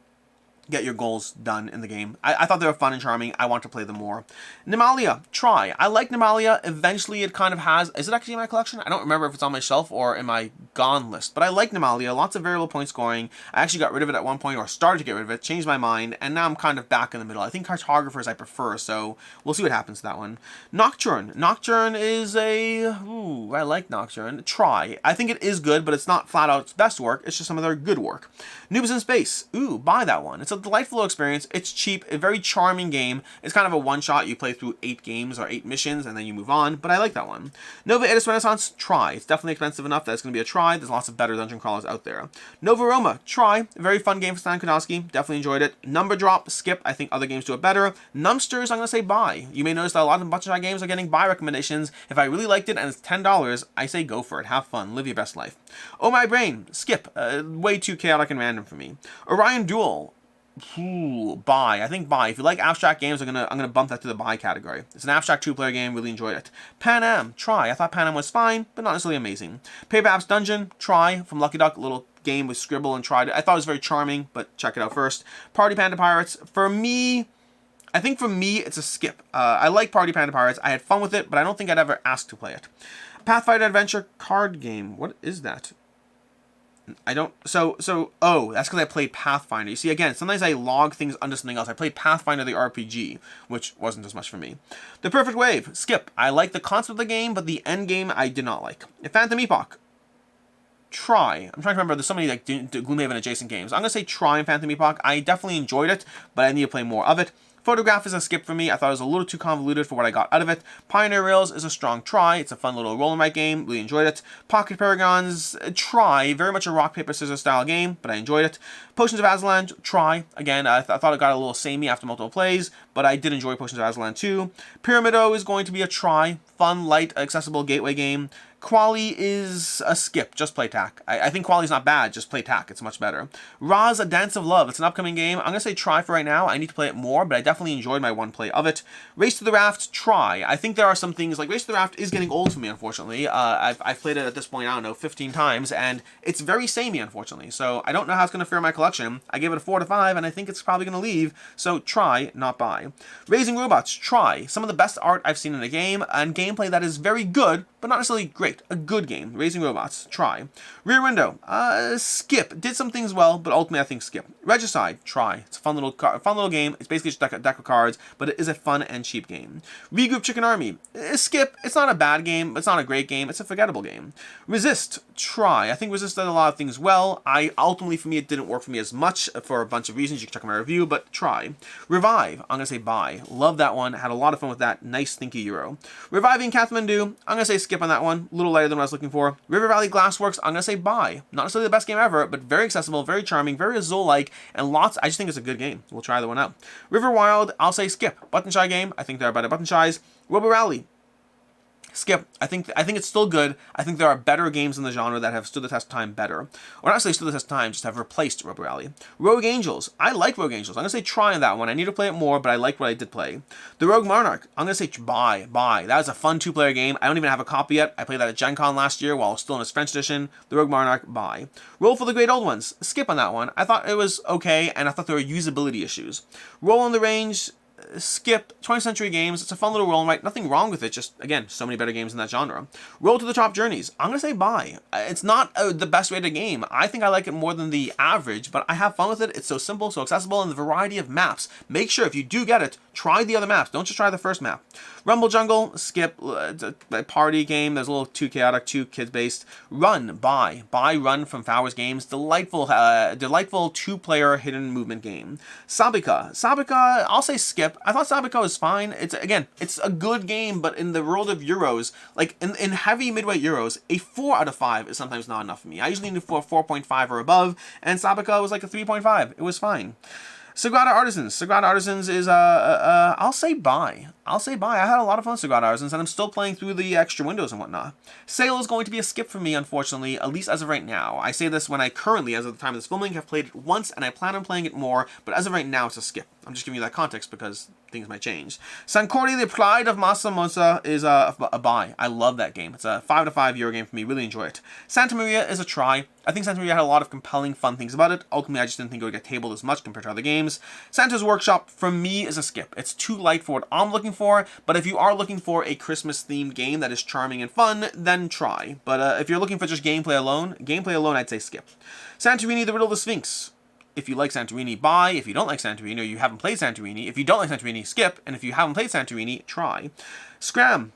S1: get your goals done in the game. I thought they were fun and charming. I want to play them more. Nimalia, try. I like Nimalia. Eventually it kind of has... Is it actually in my collection? I don't remember if it's on my shelf or in my gone list. But I like Nimalia. Lots of variable point scoring. I actually got rid of it at one point, or started to get rid of it, changed my mind, and now I'm kind of back in the middle. I think Cartographers I prefer, so we'll see what happens to that one. Nocturne. Nocturne is a... Ooh, I like Nocturne. Try. I think it is good, but it's not flat out its best work. It's just some of their good work. Noobs in Space. Ooh, buy that one. It's a delightful experience. It's cheap, a very charming game. It's kind of a one-shot. You play through 8 games or 8 missions, and then you move on, but I like that one. Nova Edis Renaissance, try. It's definitely expensive enough that it's going to be a try. There's lots of better dungeon crawlers out there. Nova Roma, try. A very fun game for Stan Kodowski. Definitely enjoyed it. Number Drop, skip. I think other games do it better. Numsters, I'm going to say buy. You may notice that a lot of bunch of games are getting buy recommendations. If I really liked it and it's $10, I say go for it. Have fun. Live your best life. Oh My Brain, skip. Way too chaotic and random for me. Orion Duel, ooh, buy. I think buy. If you like abstract games, I'm gonna bump that to the buy category. It's an abstract 2-player game. Really enjoyed it. Pan Am, try. I thought Pan Am was fine, but not necessarily amazing. Paper Apps Dungeon, try. From Lucky Duck, a little game with Scribble and tried it. I thought it was very charming, but check it out first. Party Panda Pirates, for me, I think for me, it's a skip. I like Party Panda Pirates. I had fun with it, but I don't think I'd ever ask to play it. Pathfinder Adventure card game. What is that? I don't... oh, that's because I played Pathfinder. You see, again, sometimes I log things under something else. I played Pathfinder the RPG, which wasn't as much for me. The Perfect Wave. Skip. I like the concept of the game, but the end game I did not like. Phantom Epoch. Try. I'm trying to remember. There's so many like Gloomhaven adjacent games. I'm going to say try in Phantom Epoch. I definitely enjoyed it, but I need to play more of it. Photograph is a skip for me. I thought it was a little too convoluted for what I got out of it. Pioneer Rails is a strong try. It's a fun little roll and write game. Really enjoyed it. Pocket Paragons, try. Very much a rock, paper, scissors style game, but I enjoyed it. Potions of Aslan, try. Again, I thought it got a little samey after multiple plays, but I did enjoy Potions of Aslan too. Pyramido is going to be a try. Fun, light, accessible gateway game. Quali is a skip. Just play TAC. I think Quali's not bad. Just play TAC. It's much better. Roz, A Dance of Love. It's an upcoming game. I'm going to say try for right now. I need to play it more, but I definitely enjoyed my one play of it. Race to the Raft, try. I think there are some things, like Race to the Raft is getting old for me, unfortunately. I've played it at this point, I don't know, 15 times, and it's very samey, unfortunately. So I don't know how it's going to fare in my collection. I gave it a 4 to 5, and I think it's probably going to leave. So try, not buy. Raising Robots, try. Some of the best art I've seen in a game, and gameplay that is very good, but not necessarily great. A good game. Raising Robots, try. Rear Window, skip. Did some things well, but ultimately I think skip. Regicide, try. It's a fun little game. It's basically just a deck of cards, but it is a fun and cheap game. Regroup Chicken Army, skip. It's not a bad game, but it's not a great game. It's a forgettable game. Resist, try. I think Resist did a lot of things well. Ultimately, for me, it didn't work for me as much for a bunch of reasons. You can check out my review, but try. Revive, I'm going to say buy. Love that one. Had a lot of fun with that. Nice, thinky Euro. Reviving Kathmandu, I'm going to say skip on that one. A little lighter than what I was looking for. River Valley Glassworks, I'm going to say buy. Not necessarily the best game ever, but very accessible, very charming, very Azul-like, and lots. I just think it's a good game. We'll try the one out. River Wild, I'll say skip. Button Shy game, I think there are better Button Shies. Robo Rally, skip. I think it's still good. I think there are better games in the genre that have stood the test of time better. Or not necessarily stood the test of time, just have replaced Robo Rally. Rogue Angels. I like Rogue Angels. I'm going to say try on that one. I need to play it more, but I like what I did play. The Rogue Monarch. I'm going to say buy. That was a fun 2-player game. I don't even have a copy yet. I played that at Gen Con last year while it was still in its French edition. The Rogue Monarch, buy. Roll for the Great Old Ones. Skip on that one. I thought it was okay, and I thought there were usability issues. Roll on the Range. Skip. 20th Century Games. It's a fun little roll and write. Nothing wrong with it. Just, again, so many better games in that genre. Roll to the Top Journeys. I'm going to say buy. It's not the best rated game. I think I like it more than the average, but I have fun with it. It's so simple, so accessible, and the variety of maps. Make sure, if you do get it, try the other maps. Don't just try the first map. Rumble Jungle. Skip. It's a party game. There's a little too chaotic, too kids-based. Run. Buy. Buy Run from Flowers Games. Delightful 2-player hidden movement game. Sabika. I'll say skip. I thought Sabika was fine. It's a good game, but in the world of Euros, like in heavy midweight Euros, a 4 out of 5 is sometimes not enough for me. I usually need a 4.5 or above, and Sabika was like a 3.5. It was fine. Sagrada Artisans. Sagrada Artisans is I'll say buy. I had a lot of fun with Sagrada Artisans, and I'm still playing through the extra windows and whatnot. Sail is going to be a skip for me, unfortunately, at least as of right now. I say this when I currently, as of the time of this filming, have played it once, and I plan on playing it more, but as of right now, it's a skip. I'm just giving you that context because things might change. Sancordi, the Pride of Masa Mosa is a buy. I love that game. It's a 5 to 5 Euro game for me. Really enjoy it. Santa Maria is a try. I think Santa Maria had a lot of compelling, fun things about it. Ultimately, I just didn't think it would get tabled as much compared to other games. Santa's Workshop, for me, is a skip. It's too light for what I'm looking for, but if you are looking for a Christmas-themed game that is charming and fun, then try. But if you're looking for just gameplay alone, I'd say skip. Santorini, the Riddle of the Sphinx. If you like Santorini, buy. If you don't like Santorini, or you haven't played Santorini, if you don't like Santorini, skip. And if you haven't played Santorini, try. Scram,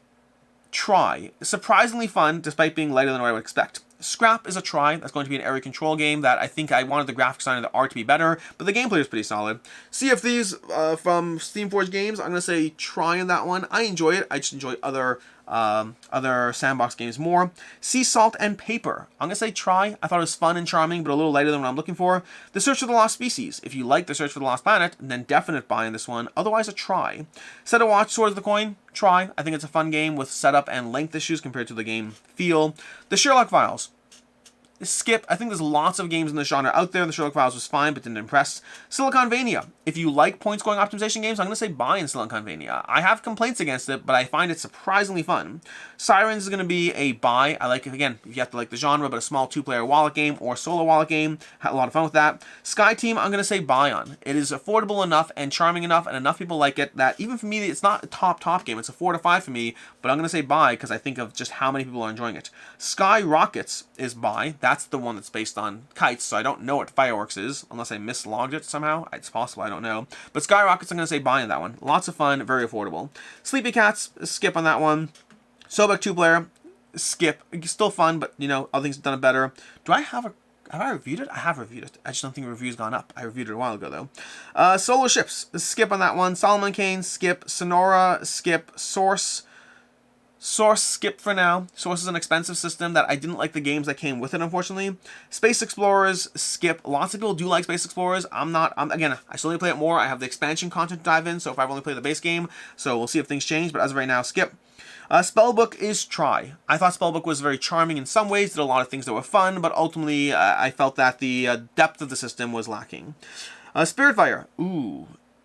S1: try. Surprisingly fun, despite being lighter than what I would expect. Scrap is a try. That's going to be an area control game that I think I wanted the graphics design and the art to be better, but the gameplay is pretty solid. Sea of Thieves from Steamforged Games. I'm going to say try on that one. I enjoy it. I just enjoy other sandbox games more. Sea Salt and Paper. I'm going to say try. I thought it was fun and charming, but a little lighter than what I'm looking for. The Search for the Lost Species. If you like The Search for the Lost Planet, then definite buy in this one. Otherwise, a try. Set a Watch, Swords of the Coin. Try. I think it's a fun game with setup and length issues compared to the game feel. The Sherlock Files. skip. I think there's lots of games in the genre out there. The Sherlock Files was fine, but didn't impress. Siliconvania. If you like point-scoring optimization games, I'm going to say buy in Siliconvania. I have complaints against it, but I find it surprisingly fun. Sirens is going to be a buy. I like it, again, if you have to like the genre, but a small 2-player wallet game or solo wallet game. Had a lot of fun with that. Sky Team, I'm going to say buy on. It is affordable enough and charming enough, and enough people like it that even for me, it's not a top game. It's a 4 to 5 for me, but I'm going to say buy because I think of just how many people are enjoying it. Sky Rockets is buy. That's the one that's based on kites, so I don't know what Fireworks is, unless I mislogged it somehow. It's possible, I don't know. But Sky Rockets, I'm going to say buy in that one. Lots of fun, very affordable. Sleepy Cats, skip on that one. Sobek 2-player, skip. Still fun, but, other things have done it better. Have I reviewed it? I have reviewed it. I just don't think the review's gone up. I reviewed it a while ago, though. Solo Ships, skip on that one. Solomon Kane, skip. Sonora, skip. Source, skip for now. Source is an expensive system that I didn't like the games that came with it, unfortunately. Space Explorers, skip. Lots of people do like Space Explorers. Again, I still need to play it more. I have the expansion content to dive in, so if I've only played the base game, so we'll see if things change, but as of right now, skip. Spellbook is try. I thought Spellbook was very charming in some ways, did a lot of things that were fun, but ultimately I felt that the depth of the system was lacking. Spiritfire,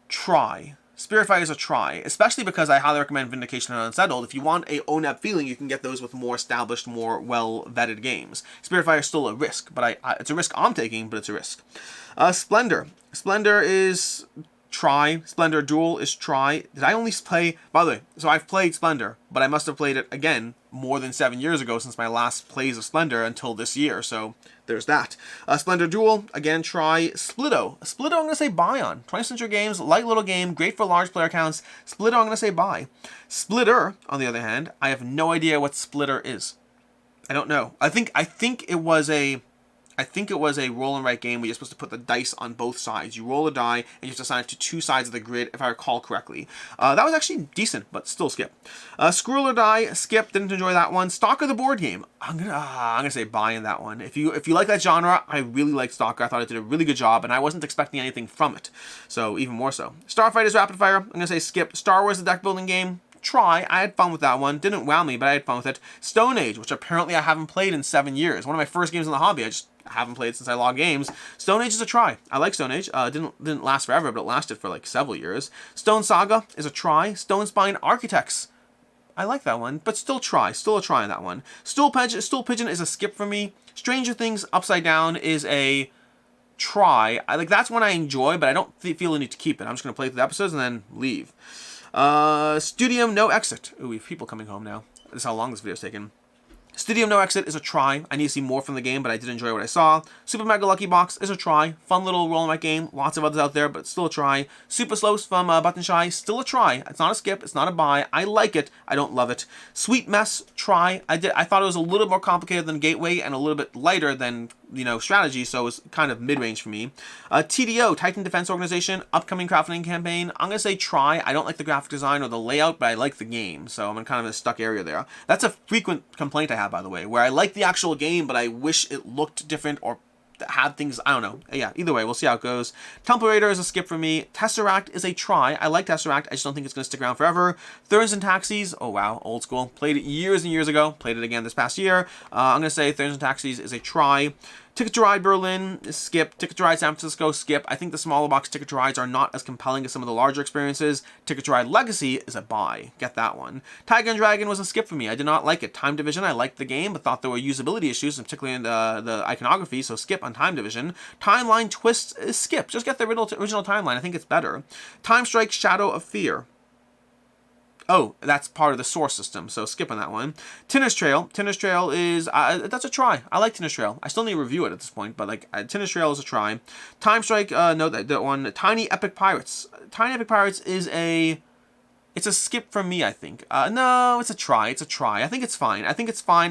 S1: try. Spiritfire is a try, especially because I highly recommend Vindication and Unsettled. If you want a ONEP feeling, you can get those with more established, more well-vetted games. Spiritfire is still a risk, but it's a risk I'm taking, but it's a risk. Splendor. Splendor is try. Splendor Duel is try. Did I only play... By the way, so I've played Splendor, but I must have played it, again, more than 7 years ago since my last plays of Splendor until this year, so there's that. Splendor Duel, again, try. Splitto. Splitto, I'm going to say buy on. 20th Century Games, light little game, great for large player counts. Splitto, I'm going to say buy. Splitter, on the other hand, I have no idea what Splitter is. I don't know. I think it was a roll and write game where you're supposed to put the dice on both sides. You roll a die, and you have to assign it to two sides of the grid, if I recall correctly. That was actually decent, but still skip. Scroll or Die, skip. Didn't enjoy that one. Stalker the board game. I'm gonna say buy in that one. If you like that genre, I really like Stalker. I thought it did a really good job, and I wasn't expecting anything from it. So even more so. Starfighter's Rapid Fire. I'm gonna say skip. Star Wars the deck building game. Try. I had fun with that one. Didn't wow me, but I had fun with it. Stone Age, which apparently I haven't played in 7 years. One of my first games in the hobby. I haven't played since I logged games. Stone Age is a try. I like Stone Age. Didn't last forever, but it lasted for like several years. Stone Saga is a try. Stone Spine Architects. I like that one, but still try. Still a try on that one. Stool Pigeon is a skip for me. Stranger Things Upside Down is a try. That's one I enjoy, but I don't feel the need to keep it. I'm just gonna play through the episodes and then leave. Studium No Exit. Ooh, we have people coming home now. This is how long this video's taken. Studium No Exit is a try. I need to see more from the game, but I did enjoy what I saw. Super Mega Lucky Box is a try. Fun little roll and write game. Lots of others out there, but still a try. Super Slows from Button Shy, still a try. It's not a skip. It's not a buy. I like it. I don't love it. Sweet Mess, try. I thought it was a little more complicated than Gateway and a little bit lighter than strategy, so it was kind of mid-range for me. TDO, Titan Defense Organization, upcoming crowdfunding campaign. I'm going to say try. I don't like the graphic design or the layout, but I like the game, so I'm in kind of a stuck area there. That's a frequent complaint I have, by the way, where I like the actual game, but I wish it looked different or had things, I don't know. Yeah, either way, we'll see how it goes. Temple Raider is a skip for me. Tesseract is a try. I like Tesseract. I just don't think it's going to stick around forever. Thurns and Taxis. Oh, wow. Old school. Played it years and years ago. Played it again this past year. I'm going to say Thurns and Taxis is a try. Ticket to Ride Berlin, skip. Ticket to Ride San Francisco, skip. I think the smaller box Ticket to Rides are not as compelling as some of the larger experiences. Ticket to Ride Legacy is a buy. Get that one. Tiger and Dragon was a skip for me. I did not like it. Time Division, I liked the game, but thought there were usability issues, particularly in the iconography, so skip on Time Division. Timeline Twist is skip. Just get the original timeline. I think it's better. Time Strike Shadow of Fear. Oh, that's part of the source system, so skip on that one. Tinner's Trail. Tinner's Trail is, that's a try. I like Tinner's Trail. I still need to review it at this point, but Tinner's Trail is a try. Time Strike, no, that one. Tiny Epic Pirates. Tiny Epic Pirates is it's a skip for me, I think. No, it's a try. It's a try. I think it's fine.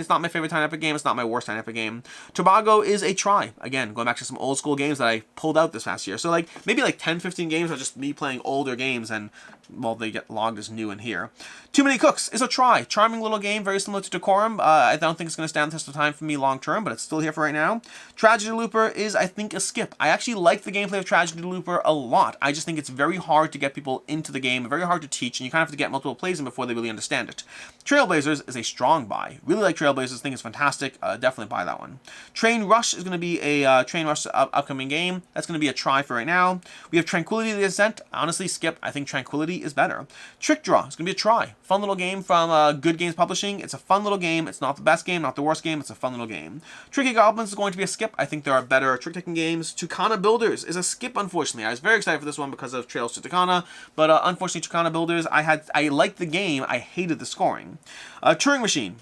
S1: It's not my favorite Tiny Epic game. It's not my worst Tiny Epic game. Tobago is a try. Again, going back to some old school games that I pulled out this past year. So maybe 10, 15 games are just me playing older games and, well, they get logged as new in here. Too Many Cooks is a try. Charming little game, very similar to Decorum. I don't think it's going to stand the test of time for me long term, but it's still here for right now. Tragedy Looper is, I think, a skip. I actually like the gameplay of Tragedy Looper a lot. I just think it's very hard to get people into the game, very hard to teach, and you kind of have to get multiple plays in before they really understand it. Trailblazers is a strong buy. Really like Trailblazers. Think it's fantastic. Definitely buy that one. Train Rush is going to be a Train Rush upcoming game. That's going to be a try for right now. We have Tranquility of the Ascent. Honestly, skip. I think Tranquility is better. Trick Draw is going to be a try. Fun little game from Good Games Publishing. It's a fun little game. It's not the best game, not the worst game. It's a fun little game. Tricky Goblins is going to be a skip. I think there are better trick-taking games. Tucana Builders is a skip, unfortunately. I was very excited for this one because of Trails to Tucana, but unfortunately, Tucana Builders, I liked the game. I hated the scoring. Turing Machine.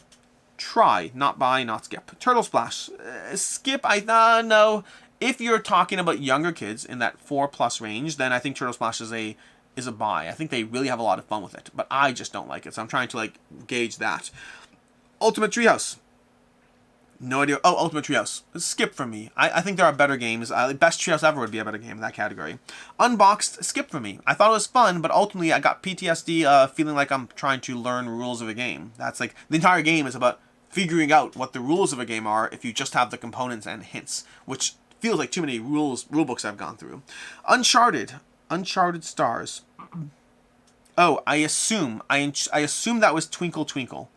S1: Try, not buy, not skip. Turtle Splash. Skip, no. If you're talking about younger kids in that 4+ range, then I think Turtle Splash is a buy. I think they really have a lot of fun with it, but I just don't like it, so I'm trying to gauge that. Ultimate Treehouse. No idea. Oh, Ultimate Treehouse. Skip for me. I think there are better games. Best Treehouse Ever would be a better game in that category. Unboxed, skip for me. I thought it was fun, but ultimately I got PTSD feeling like I'm trying to learn rules of a game. That's the entire game is about figuring out what the rules of a game are if you just have the components and hints, which feels like too many rule books I've gone through. Uncharted Stars. Oh, I assume that was Twinkle Twinkle.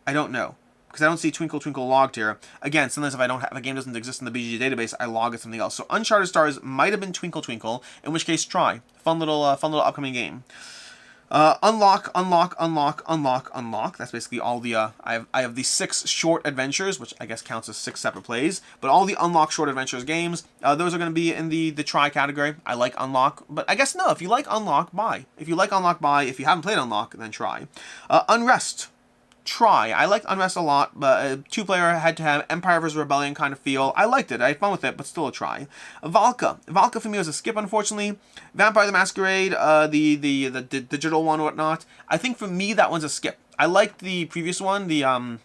S1: I don't know, because I don't see Twinkle Twinkle logged here. Again, sometimes if a game doesn't exist in the BGG database, I log it something else. So Uncharted Stars might have been Twinkle Twinkle, in which case try. Fun little upcoming game. Unlock. That's basically all the, I have the 6 short adventures, which I guess counts as 6 separate plays, but all the Unlock short adventures games, those are going to be in the try category. I like Unlock, but I guess no, if you like Unlock, buy. If you like Unlock, buy. If you haven't played Unlock, then try. Unrest. Try. I liked Unrest a lot, but a 2-player head-to-head Empire vs. Rebellion kind of feel. I liked it. I had fun with it, but still a try. Valka. Valka for me was a skip, unfortunately. Vampire the Masquerade, the digital one, whatnot. I think for me that one's a skip. I liked the previous one, I can't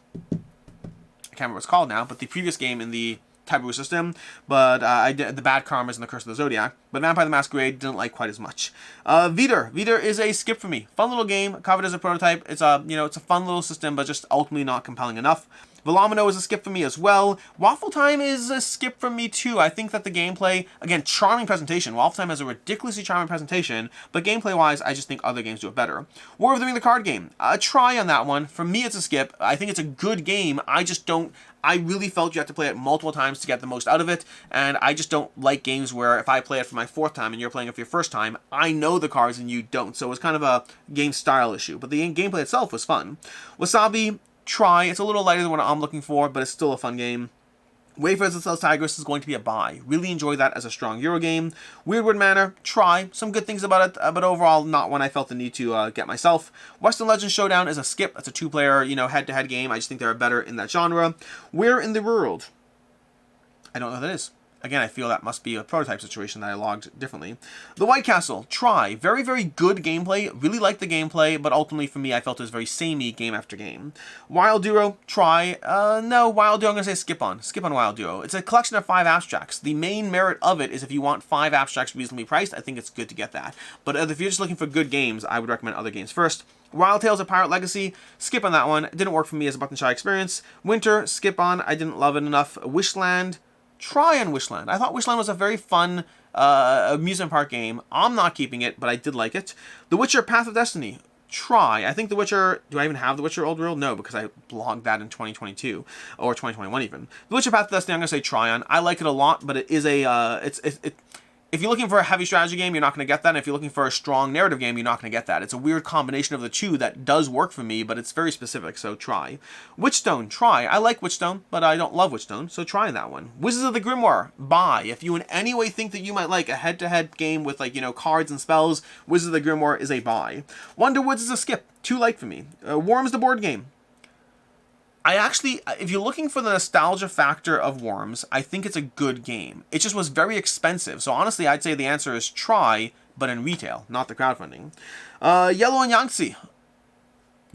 S1: remember what it's called now, but the previous game in the Taboo system, but I did the Bad Karmas and the Curse of the Zodiac, but Vampire the Masquerade didn't like quite as much. Vider is a skip for me. Fun little game, covered as a prototype. It's it's a fun little system, but just ultimately not compelling enough. Velomino is a skip for me as well. Waffle Time is a skip for me too. I think that the gameplay, again, charming presentation. Waffle Time has a ridiculously charming presentation, but gameplay-wise, I just think other games do it better. War of the Ring, the card game. A try on that one. For me, it's a skip. I think it's a good game. I really felt you have to play it multiple times to get the most out of it, and I just don't like games where if I play it for my 4th time and you're playing it for your 1st time, I know the cards and you don't. So it was kind of a game style issue, but the gameplay itself was fun. Wasabi, try. It's a little lighter than what I'm looking for, but it's still a fun game. Wayfarers of Stealth Tigris is going to be a buy. Really enjoy that as a strong Euro game. Weirdwood Manor, try. Some good things about it, but overall not one I felt the need to get myself. Western Legends Showdown is a skip. That's a 2-player, head-to-head game. I just think there are better in that genre. Where in the World? I don't know what that is. Again, I feel that must be a prototype situation that I logged differently. The White Castle, try. Very, very good gameplay. Really liked the gameplay, but ultimately for me, I felt it was very samey game after game. Wild Duo, try. No, Wild Duo, I'm going to say skip on. Skip on Wild Duo. It's a collection of 5 abstracts. The main merit of it is if you want 5 abstracts reasonably priced, I think it's good to get that. But if you're just looking for good games, I would recommend other games first. Wild Tales of Pirate Legacy, skip on that one. It didn't work for me as a button shy experience. Winter, skip on. I didn't love it enough. Wishland, try on Wishland. I thought Wishland was a very fun amusement park game. I'm not keeping it, but I did like it. The Witcher Path of Destiny. Try. I think The Witcher... Do I even have The Witcher Old World? No, because I blogged that in 2022. Or 2021 even. The Witcher Path of Destiny, I'm going to say try on. I like it a lot, but it is a... If you're looking for a heavy strategy game, you're not going to get that. And if you're looking for a strong narrative game, you're not going to get that. It's a weird combination of the two that does work for me, but it's very specific, so try. Witchstone, try. I like Witchstone, but I don't love Witchstone, so try that one. Wizards of the Grimoire, buy. If you in any way think that you might like a head-to-head game with, cards and spells, Wizards of the Grimoire is a buy. Wonder Woods is a skip. Too light for me. Worms, the board game. If you're looking for the nostalgia factor of Worms, I think it's a good game. It just was very expensive. So honestly, I'd say the answer is try, but in retail, not the crowdfunding. Yellow and Yangtze.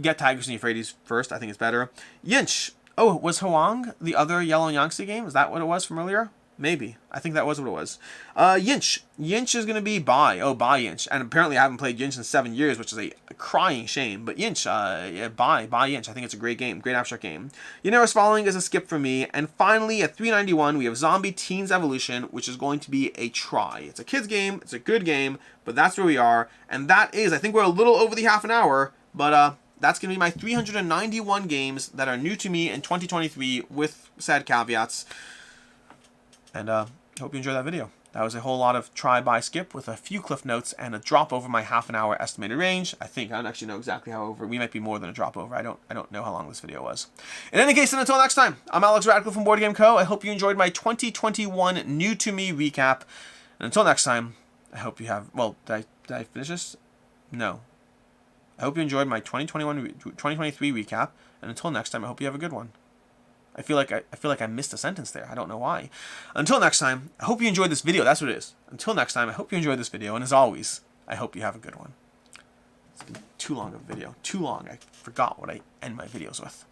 S1: Get Tigers and Euphrates first. I think it's better. Yinch. Oh, was Hoang the other Yellow and Yangtze game? Is that what it was from earlier? Maybe. I think that was what it was. Yinch. Yinch is going to be buy. Oh, buy Yinch. And apparently I haven't played Yinch in 7 years, which is a crying shame. But Yinch, yeah, buy Yinch. I think it's a great game. Great abstract game. Univers Following is a skip for me. And finally, at 391, we have Zombie Teens Evolution, which is going to be a try. It's a kid's game. It's a good game. But that's where we are. And that is, I think we're a little over the half an hour. But, that's going to be my 391 games that are new to me in 2023 with sad caveats. And hope you enjoyed that video. That was a whole lot of try, buy, skip with a few cliff notes and a drop over my half an hour estimated range. I think I don't actually know exactly how over. We might be more than a drop over. I don't know how long this video was. In any case, and until next time, I'm Alex Radical from Board Game Co. I hope you enjoyed my 2021 new to me recap. And until next time, I hope you have. Well, did I finish this? No. I hope you enjoyed my 2023 recap. And until next time, I hope you have a good one. I feel like I missed a sentence there. I don't know why. Until next time, I hope you enjoyed this video. That's what it is. Until next time, I hope you enjoyed this video. And as always, I hope you have a good one. It's been too long of a video. Too long. I forgot what I end my videos with.